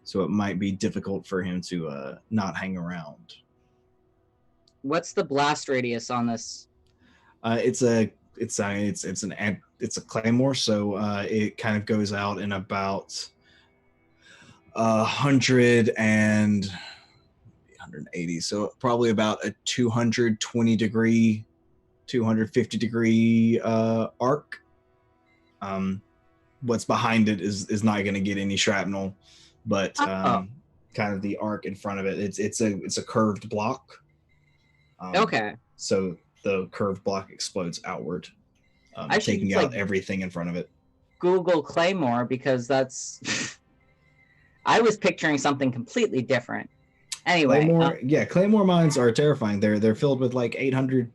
so it might be difficult for him to not hang around. What's the blast radius on this? It's a claymore, so it kind of goes out in about 180, so probably about a 220 degree, 250 degree arc. What's behind it is not going to get any shrapnel, but kind of the arc in front of it. It's a curved block. Okay. So the curved block explodes outward, I should taking just, out like, everything in front of it. Google claymore, because that's. I was picturing something completely different. Anyway, Claymore mines are terrifying. They're filled with like 800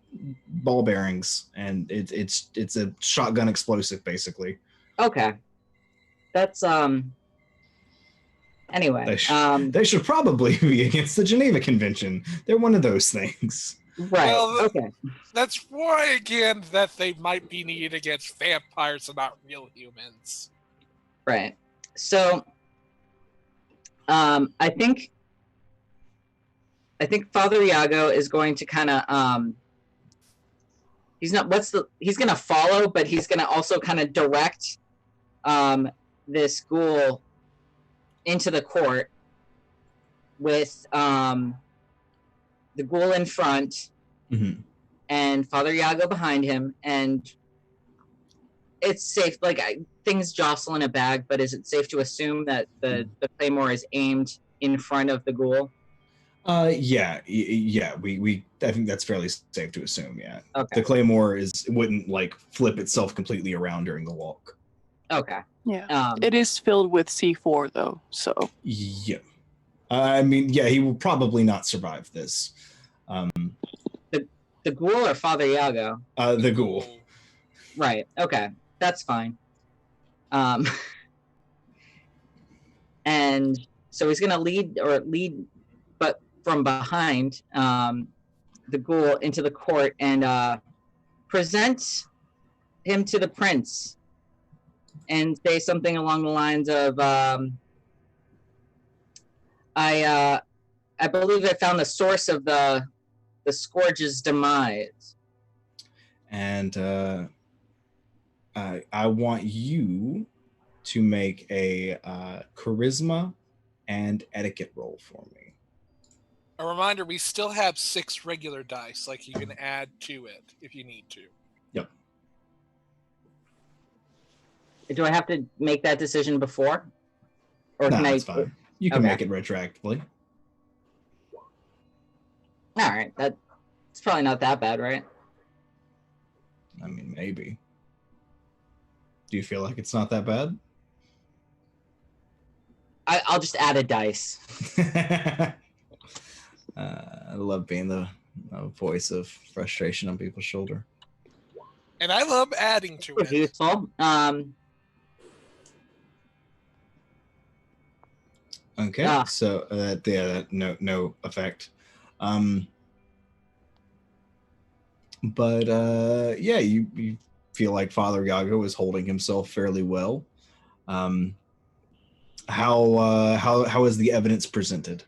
ball bearings, and it's a shotgun explosive basically. Okay, that's Anyway, they should probably be against the Geneva Convention. They're one of those things. Right. Well, okay. That's why again that they might be needed against vampires and not real humans. Right. So, I think Father Iago is going to kind of he's gonna follow, but he's gonna also kind of direct this ghoul into the court with the ghoul in front and Father Iago behind him, and it's safe. Like things jostle in a bag, but is it safe to assume that the claymore is aimed in front of the ghoul? Yeah. We I think that's fairly safe to assume. Yeah. Okay. The claymore wouldn't like flip itself completely around during the walk. Okay. Yeah. It is filled with C4 though, so. Yeah. I mean, yeah, he will probably not survive this. The ghoul or Father Iago? The ghoul. Right. Okay. That's fine. And so he's gonna lead, but from behind, the ghoul into the court and present him to the prince, and say something along the lines of, "I believe I found the source of the scourge's demise." And I want you to make a charisma and etiquette roll for me. A reminder: we still have 6 regular dice. Like you can add to it if you need to. Yep. Do I have to make that decision before? Or No, can that's fine. You can Okay. make it retroactively. All right, that's probably not that bad, right? I mean, maybe. Do you feel like it's not that bad? I'll just add a dice. I love being the voice of frustration on people's shoulder. And I love adding to It's it. useful. Okay, Ah. so no effect. But yeah, you feel like Father Yago is holding himself fairly well. How is the evidence presented?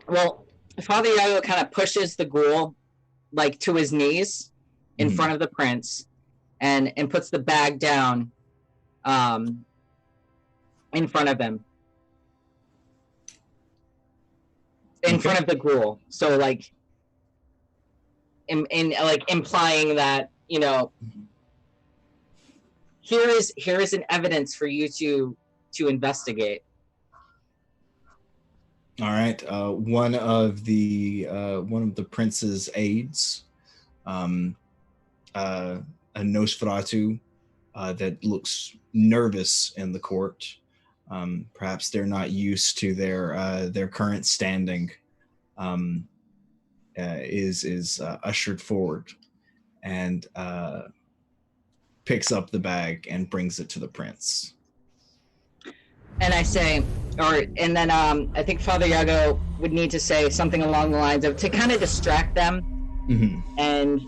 Well, Father Yago kind of pushes the ghoul like to his knees in Mhm. front of the prince, and puts the bag down, in front of him, in Okay. front of the ghoul. So like, in like implying that, you know, here is an evidence for you to investigate. All right. One of the prince's aides, a Nosferatu that looks nervous in the court. Perhaps they're not used to their current standing. Is ushered forward and picks up the bag and brings it to the prince. And I say, and then I think Father Yago would need to say something along the lines of, to kind of distract them. Mm-hmm. And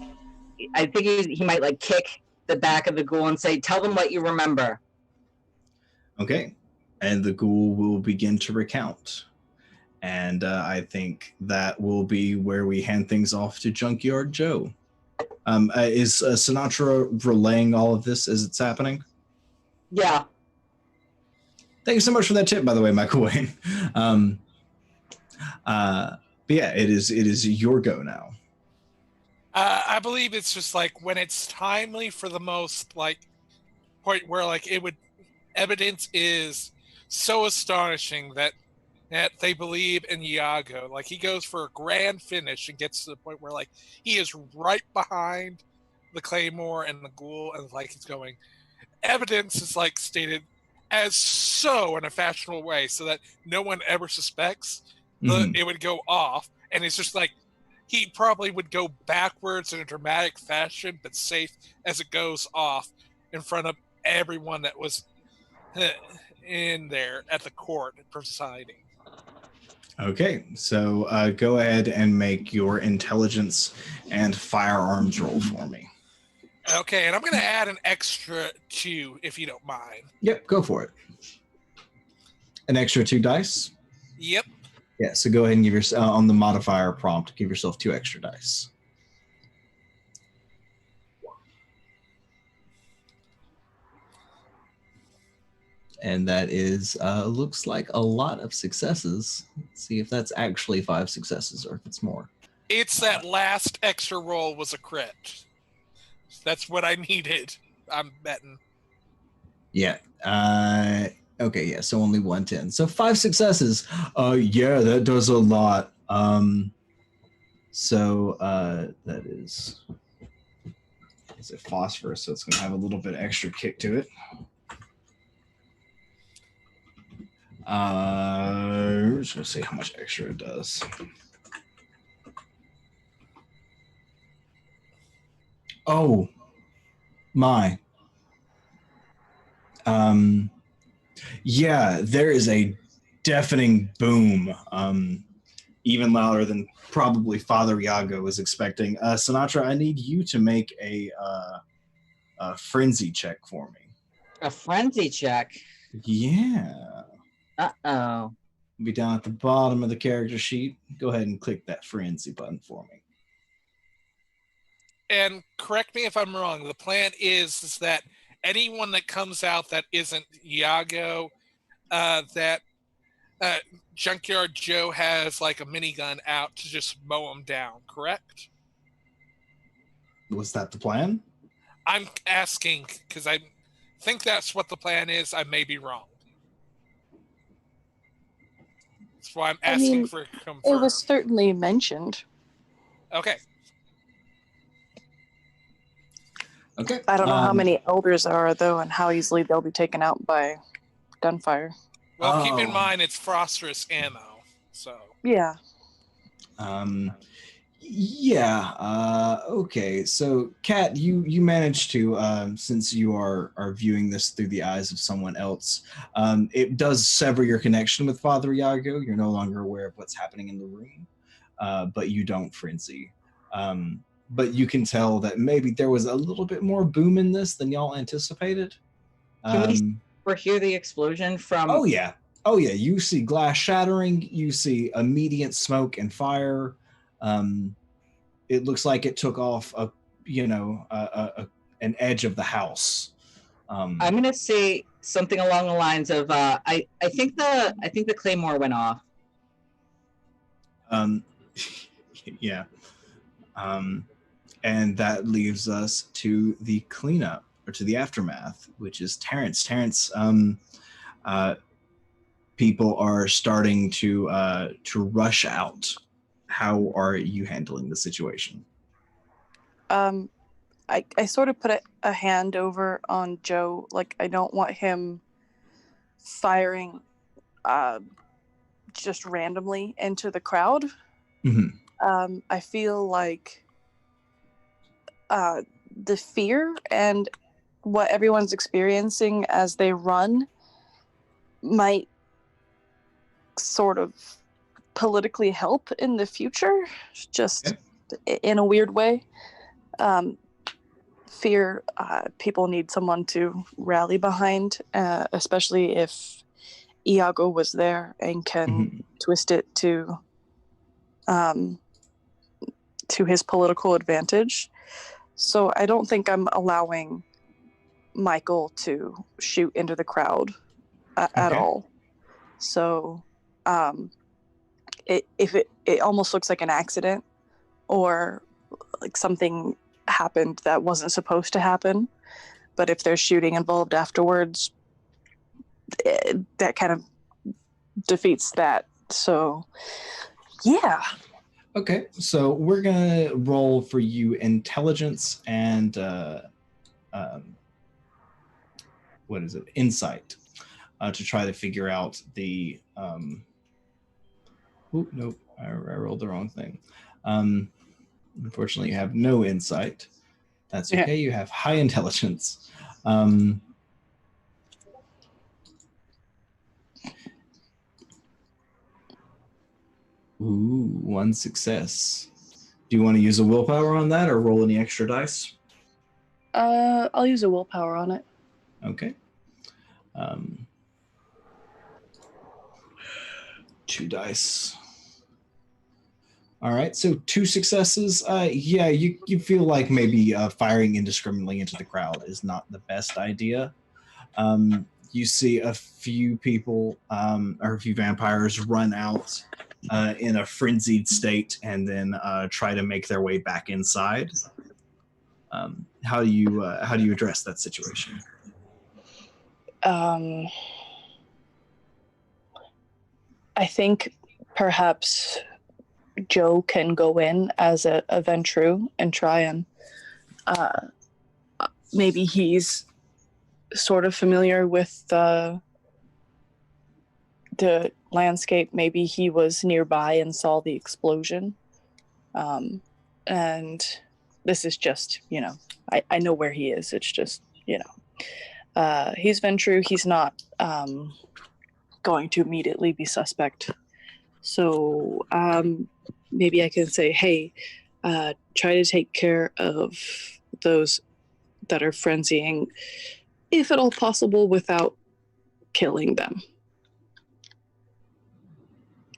I think he might like kick the back of the ghoul and say, "Tell them what you remember." Okay. And the ghoul will begin to recount. And I think that will be where we hand things off to Junkyard Joe. Is Sinatra relaying all of this as it's happening? Yeah. Thank you so much for that tip, by the way, Michael Wayne. But yeah, it is your go now. I believe it's just like when it's timely for the most like point where like evidence is so astonishing that they believe in Iago. Like he goes for a grand finish and gets to the point where like he is right behind the Claymore and the ghoul, and like he's going. Evidence is like stated as so in a fashionable way so that no one ever suspects it would go off, and it's just like he probably would go backwards in a dramatic fashion, but safe as it goes off in front of everyone that was in there at the court presiding. Okay, so go ahead and make your intelligence and firearms roll for me. Okay, and I'm going to add an extra 2, if you don't mind. Yep, go for it. An extra 2 dice? Yep. Yeah, so go ahead and give yourself, on the modifier prompt, give yourself 2 extra dice. And that is, looks like a lot of successes. Let's see if that's actually 5 successes or if it's more. It's that last extra roll was a crit. That's what I needed. I'm betting. Yeah. Okay, yeah, so only 110. So 5 successes. Yeah, that does a lot. So that is a phosphorus, so it's going to have a little bit extra kick to it. We're just going to see how much extra it does. Oh, my. Yeah, there is a deafening boom, even louder than probably Father Yago was expecting. Sinatra, I need you to make a frenzy check for me. A frenzy check? Yeah. Uh-oh. Be down at the bottom of the character sheet. Go ahead and click that frenzy button for me. And correct me if I'm wrong, the plan is that anyone that comes out that isn't Iago, that Junkyard Joe has like a minigun out to just mow them down, correct? Was that the plan? I'm asking because I think that's what the plan is. I may be wrong. That's why I'm I asking mean, for it confirm. was certainly mentioned. Okay. Okay. I don't know how many elders there are, though, and how easily they'll be taken out by gunfire. Well, keep in Oh. mind it's phosphorus ammo, so. Yeah. Okay. So, Kat, you managed to, since you are viewing this through the eyes of someone else, it does sever your connection with Father Iago. You're no longer aware of what's happening in the room, but you don't frenzy. But you can tell that maybe there was a little bit more boom in this than y'all anticipated. Can we see or hear the explosion from? Oh yeah. You see glass shattering. You see immediate smoke and fire. It looks like it took off an edge of the house. I'm gonna say something along the lines of I think the claymore went off. Yeah. And that leaves us to the cleanup or to the aftermath, which is Terrence. Terrence, people are starting to rush out. How are you handling the situation? I sort of put a hand over on Joe. Like, I don't want him firing just randomly into the crowd. Mm-hmm. I feel like the fear and what everyone's experiencing as they run might sort of politically help in the future, just in a weird way. Fear, people need someone to rally behind, especially if Iago was there and can twist it to his political advantage. So I don't think I'm allowing Michael to shoot into the crowd at all. So it almost looks like an accident or like something happened that wasn't supposed to happen. But if there's shooting involved afterwards, that kind of defeats that. So, yeah. Okay, so we're gonna roll for you intelligence and what is it? Insight, to try to figure out the. Nope, I rolled the wrong thing. Unfortunately, you have no insight. That's okay. You have high intelligence. One success. Do you want to use a willpower on that or roll any extra dice? I'll use a willpower on it. Okay. 2 dice. All right, so 2 successes. Yeah, you feel like maybe firing indiscriminately into the crowd is not the best idea. You see a few people or a few vampires run out in a frenzied state and then try to make their way back inside. How do you address that situation? I think perhaps Joe can go in as a Ventru and try and maybe he's sort of familiar with the landscape. Maybe he was nearby and saw the explosion. And this is just, I know where he is. It's just, he's Ventru. He's not going to immediately be suspect. So maybe I can say, hey, try to take care of those that are frenzying, if at all possible, without killing them.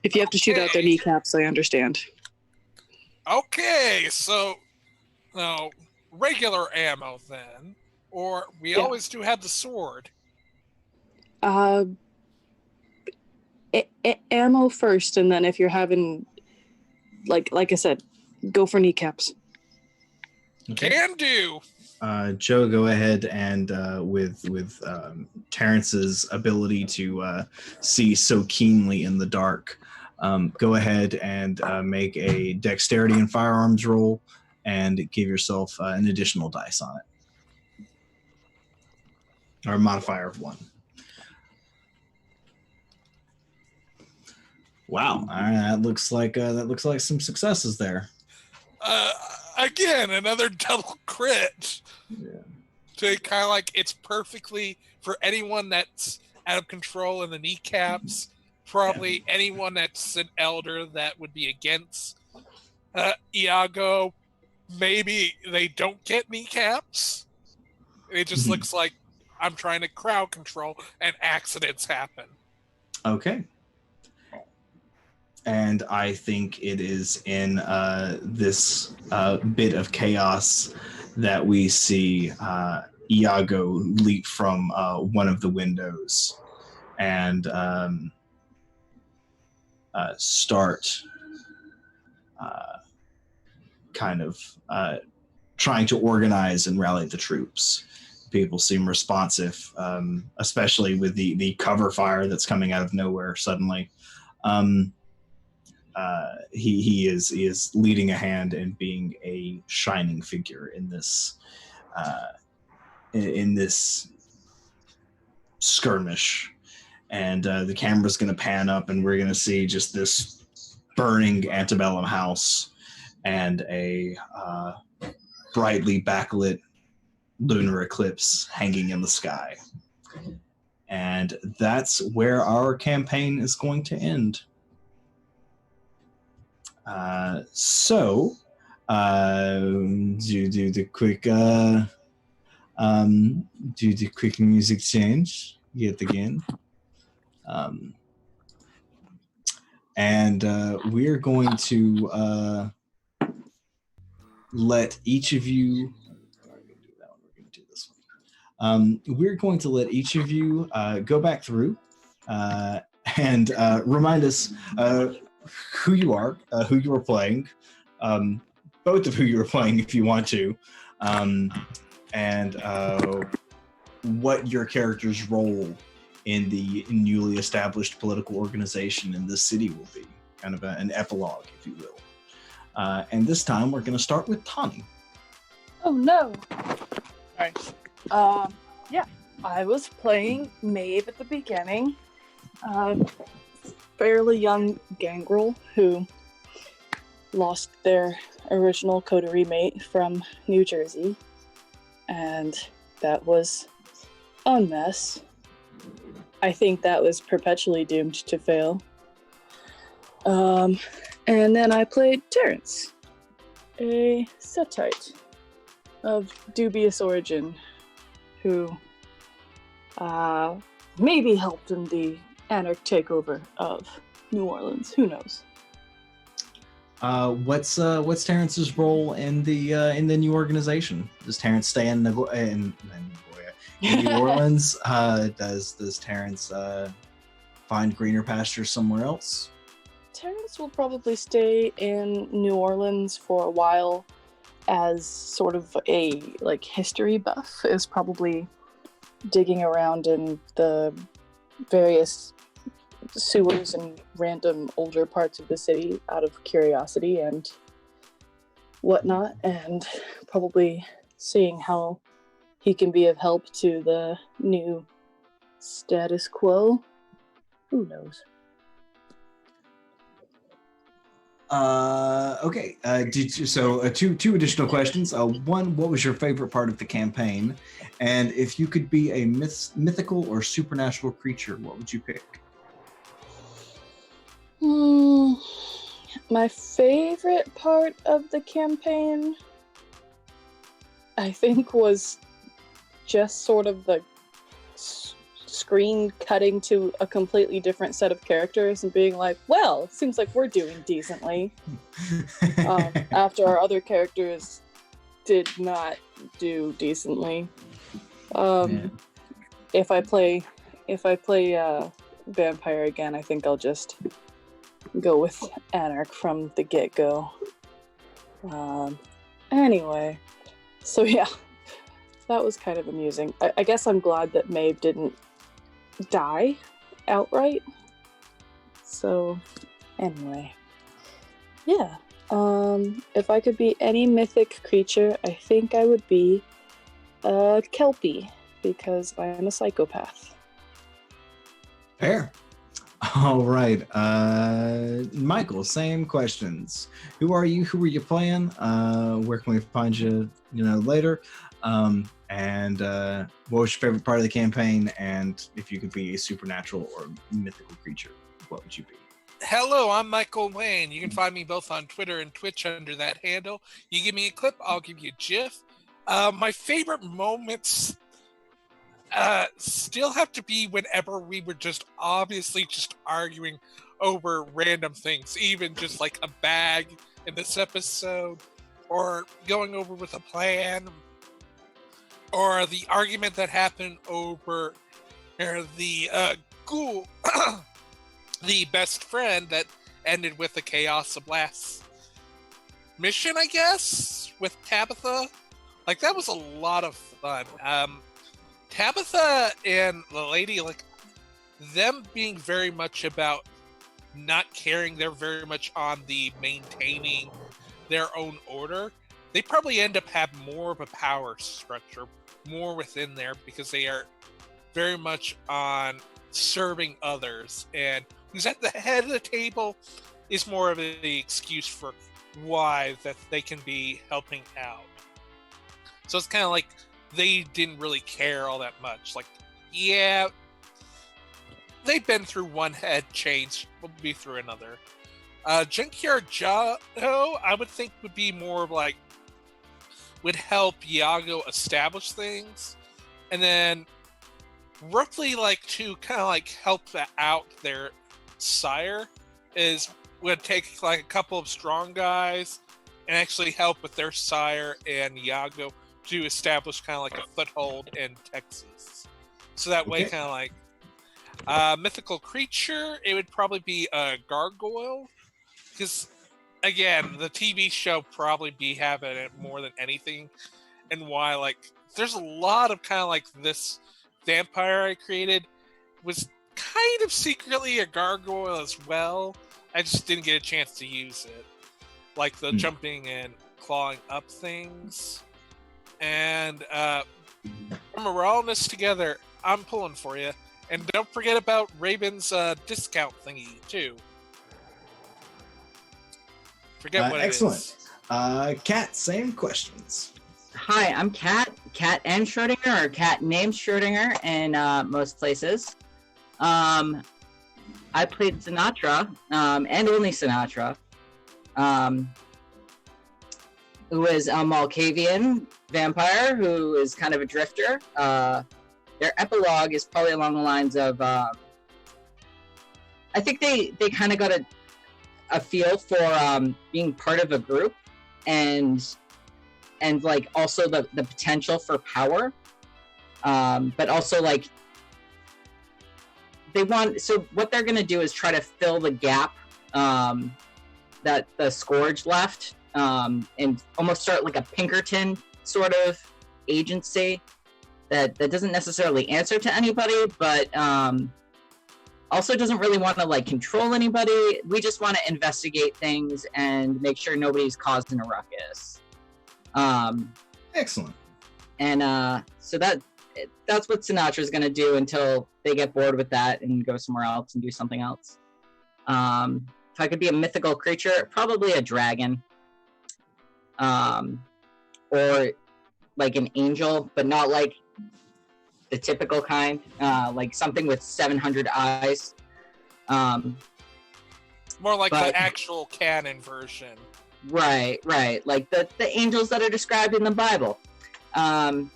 If you have to shoot out their kneecaps, I understand. Okay, so regular ammo then, Or we Yeah. always do have the sword. Ammo first, and then if you're having, like I said, go for kneecaps. Okay. Can do. Joe, go ahead and with Terrence's ability to see so keenly in the dark, go ahead and make a dexterity and firearms roll, and give yourself an additional dice on it, or a modifier of 1. Wow, that looks like some successes there. Again, another double crit. Yeah. To kind of like, it's perfectly for anyone that's out of control in the kneecaps. Probably anyone that's an elder that would be against Iago. Maybe they don't get kneecaps. It just looks like I'm trying to crowd control and accidents happen. Okay. And I think it is in this bit of chaos that we see Iago leap from one of the windows and start kind of trying to organize and rally the troops. People seem responsive, especially with the cover fire that's coming out of nowhere suddenly. He is leading a hand and being a shining figure in this skirmish, and the camera's going to pan up, and we're going to see just this burning antebellum house and a brightly backlit lunar eclipse hanging in the sky, and that's where our campaign is going to end. So do the quick music change yet again, and we're going to let each of you. We're going to do that one. We're going to do this one. We're going to let each of you go back through and remind us who you are playing, both of who you are playing if you want to, and what your character's role in the newly established political organization in this city will be. Kind of an epilogue, if you will. And this time we're going to start with Tani. Oh no! Alright. Yeah, I was playing Maeve at the beginning. Fairly young gangrel who lost their original coterie mate from New Jersey, and that was a mess. I think that was perpetually doomed to fail. And then I played Terrence, a Setite of dubious origin who maybe helped in the anarch takeover of New Orleans. Who knows? What's Terrence's role in the new organization? Does Terrence stay in New Orleans? Does Terrence find greener pastures somewhere else? Terrence will probably stay in New Orleans for a while as sort of a history buff, is probably digging around in the various sewers and random older parts of the city out of curiosity and whatnot, and probably seeing how he can be of help to the new status quo. Who knows? Okay. Two additional questions. One, what was your favorite part of the campaign? And if you could be a mythical or supernatural creature, what would you pick? My favorite part of the campaign, I think, was just sort of the screen cutting to a completely different set of characters and being like, well, seems like we're doing decently. After our other characters did not do decently. Um, if I play vampire again, I think I'll just go with Anarch from the get-go. Anyway, so yeah, that was kind of amusing. I guess I'm glad that Maeve didn't die outright. So, anyway, yeah. If I could be any mythic creature, I think I would be a Kelpie, because I am a psychopath. Fair. All right. Michael, same questions. Who are you? Who are you playing? Where can we find you, later? And what was your favorite part of the campaign? And if you could be a supernatural or mythical creature, what would you be? Hello, I'm Michael Wayne. You can find me both on Twitter and Twitch under that handle. You give me a clip, I'll give you a GIF. My favorite moments still have to be whenever we were just obviously just arguing over random things, even just like a bag in this episode, or going over with a plan, or the argument that happened over the ghoul, the best friend that ended with the Chaos of Blast mission, I guess, with Tabitha. Like, that was a lot of fun. Tabitha and the lady, like, them being very much about not caring, they're very much on the maintaining their own order. They probably end up having more of a power structure, more within there, because they are very much on serving others, and who's at the head of the table is more of the excuse for why that they can be helping out. So it's kind of like they didn't really care all that much. Like, yeah, they've been through one head change, we'll be through another. Junkyard Joe, I would think would be more of like, would help Iago establish things, and then roughly like to kind of like help out their sire would take like a couple of strong guys and actually help with their sire and Iago to establish kind of like a foothold in Texas. So that way, kind of like mythical creature, it would probably be a gargoyle, because again, the TV show probably be having it more than anything, and why, like, there's a lot of kind of like this vampire I created was kind of secretly a gargoyle as well. I just didn't get a chance to use it, like the jumping and clawing up things. And from we're all in this together, I'm pulling for you. And don't forget about Raven's discount thingy too. Forget what excellent. it is. Kat, same questions. Hi, I'm Kat. Kat and Schrodinger, or Kat named Schrodinger in most places. I played Sinatra, and only Sinatra, who is a Malkavian vampire who is kind of a drifter. Their epilogue is probably along the lines of, I think they kind of got a feel for being part of a group, and like also the potential for power, but also like so what they're going to do is try to fill the gap that the Scourge left, and almost start like a Pinkerton sort of agency that doesn't necessarily answer to anybody, but also doesn't really want to like control anybody. We just want to investigate things and make sure nobody's causing a ruckus. Excellent. And so that's what Sinatra's going to do until they get bored with that and go somewhere else and do something else. If I could be a mythical creature, probably a dragon, or like an angel, but not like the typical kind, like something with 700 eyes. More like the actual canon version. Right. Like the angels that are described in the Bible. And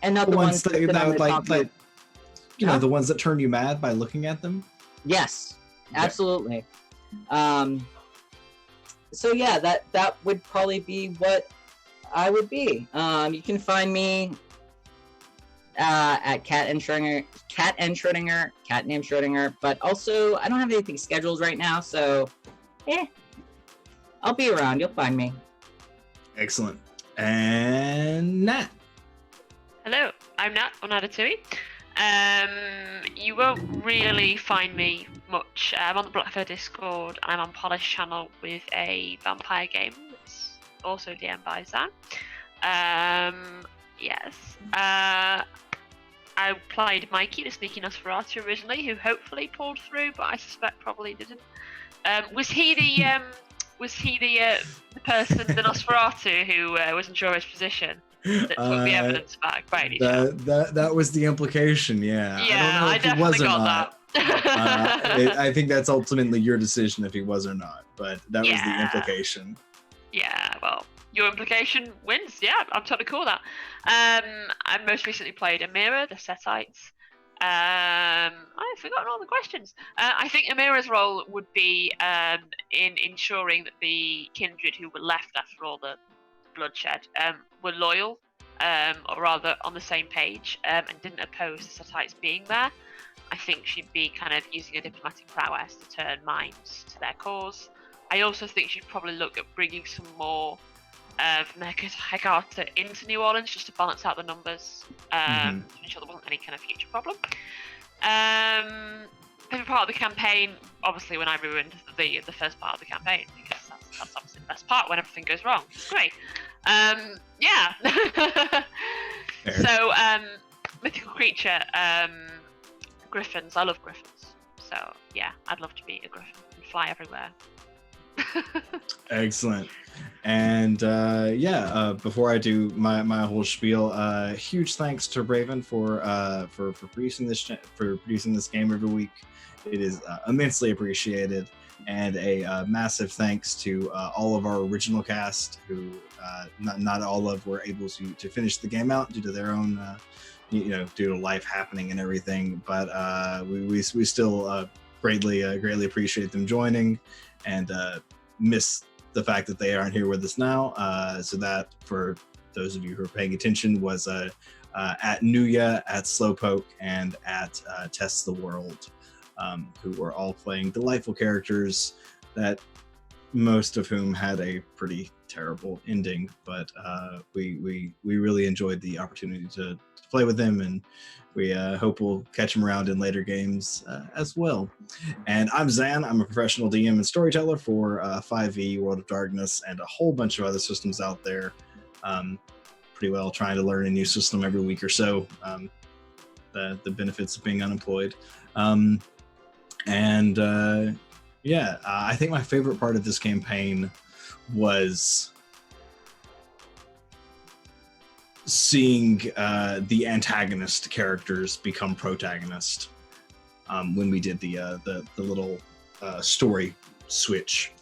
not the ones that would like the ones that turn you mad by looking at them. Yes, absolutely. So yeah, that would probably be what I would be. You can find me at Cat and Schrodinger, Cat named Schrodinger. But also, I don't have anything scheduled right now, so I'll be around. You'll find me. Excellent. And Nat. Hello, I'm Nat on Adatui. You won't really find me much. I'm on the Blackfur Discord and I'm on Polish channel with a vampire game that's also DM'd by Zan. Yes. I played Mikey, the sneaky Nosferatu originally, who hopefully pulled through, but I suspect probably didn't. Was he the person, the Nosferatu, who wasn't sure of his position? That took the evidence back by any chance? That was the implication, yeah. Yeah, I don't know if he was definitely or got not. that. I think that's ultimately your decision if he was or not, but that was the implication. Yeah, well, your implication wins. Yeah, I'm totally cool with that. I most recently played Amira, the Setites. I've forgotten all the questions. I think Amira's role would be in ensuring that the kindred who were left after all the bloodshed were loyal, or rather on the same page, and didn't oppose the Setites being there. I think she'd be kind of using a diplomatic prowess to turn minds to their cause. I also think she'd probably look at bringing some more of Hecata into New Orleans just to balance out the numbers, to ensure there wasn't any kind of future problem. Favorite part of the campaign, obviously, when I ruined the first part of the campaign, because that's obviously the best part when everything goes wrong. It's great. Yeah. So, mythical creature, griffins. I love griffins. So, yeah, I'd love to be a griffin and fly everywhere. Excellent. And before I do my whole spiel, huge thanks to Raven for producing this game every week. It is immensely appreciated, and a massive thanks to all of our original cast who not all of were able to finish the game out due to their own due to life happening and everything. But we still greatly appreciate them joining, and miss the fact that they aren't here with us now. So that, for those of you who are paying attention, was at Nuya, at Slowpoke, and at Test the World, who were all playing delightful characters that most of whom had a pretty terrible ending. But we really enjoyed the opportunity to play with them, and we hope we'll catch them around in later games as well. And I'm Zan. I'm a professional DM and storyteller for 5e, World of Darkness, and a whole bunch of other systems out there. Pretty well trying to learn a new system every week or so. The benefits of being unemployed. I think my favorite part of this campaign was seeing the antagonist characters become protagonist when we did the little story switch.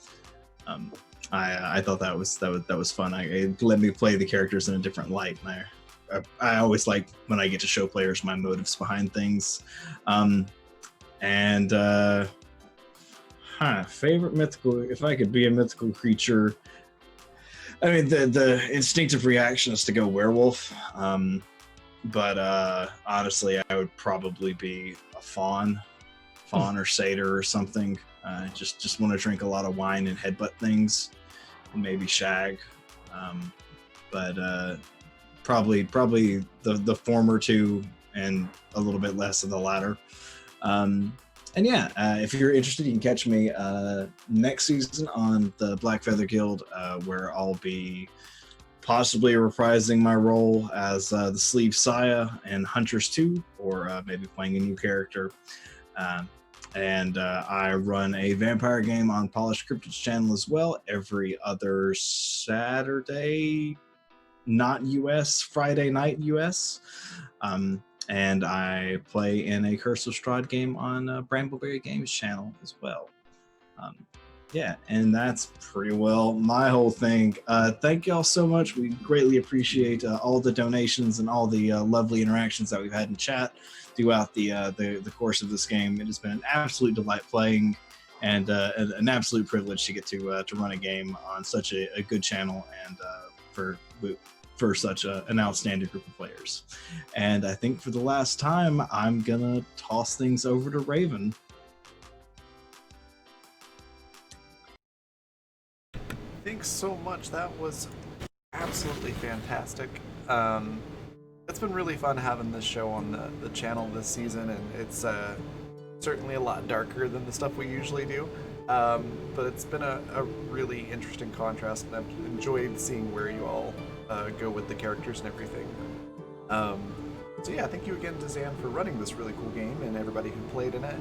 I thought that was fun. It let me play the characters in a different light. And I always like when I get to show players my motives behind things. Favorite mythical, if I could be a mythical creature, I mean, the instinctive reaction is to go werewolf, but honestly, I would probably be a faun or satyr or something. Just want to drink a lot of wine and headbutt things, and maybe shag, but probably the former two and a little bit less of the latter. If you're interested, you can catch me next season on the Black Feather Guild, where I'll be possibly reprising my role as the Sleeve Saya in Hunters 2, or maybe playing a new character. I run a vampire game on Polished Cryptids channel as well every other Saturday, not US, Friday night US. And I play in a Curse of Strahd game on Brambleberry Games channel as well. And that's pretty well my whole thing. Thank y'all so much. We greatly appreciate all the donations and all the lovely interactions that we've had in chat throughout the course of this game. It has been an absolute delight playing, and an absolute privilege to get to run a game on such a good channel, and for such an outstanding group of players. And I think for the last time, I'm gonna toss things over to Raven. Thanks so much. That was absolutely fantastic. It's been really fun having this show on the channel this season, and it's certainly a lot darker than the stuff we usually do. But it's been a really interesting contrast, and I've enjoyed seeing where you all go with the characters and everything. So yeah, thank you again to Zan for running this really cool game and everybody who played in it.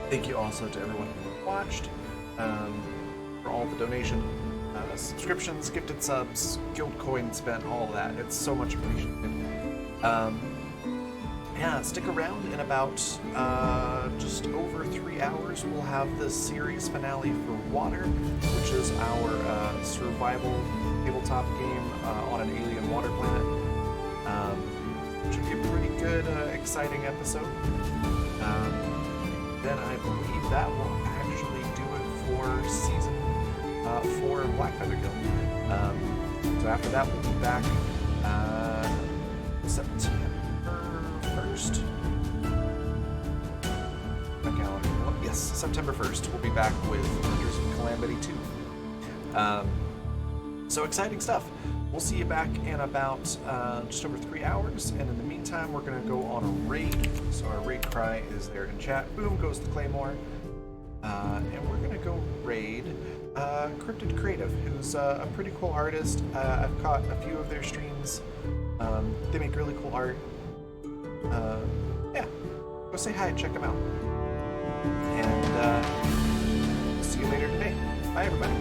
Thank you also to everyone who watched, for all the donation, subscriptions, gifted subs, guild coin spent, all of that. It's so much appreciated. Yeah, stick around. In about just over 3 hours, we'll have the series finale for Water, which is our survival tabletop game on an alien water planet. Should be a pretty good, exciting episode. Then I believe that will actually do it for season 4 of Blackfeather Guild. So after that, we'll be back September 1st. My calendar. Yes, September 1st. We'll be back with Hunters of Calamity 2. So exciting stuff. We'll see you back in about just over 3 hours, and in the meantime, we're going to go on a raid. So our raid cry is there in chat. Boom goes the Claymore. And we're going to go raid Cryptid Creative, who's a pretty cool artist. I've caught a few of their streams. They make really cool art. Yeah, go say hi and check them out. And see you later today. Bye, everybody.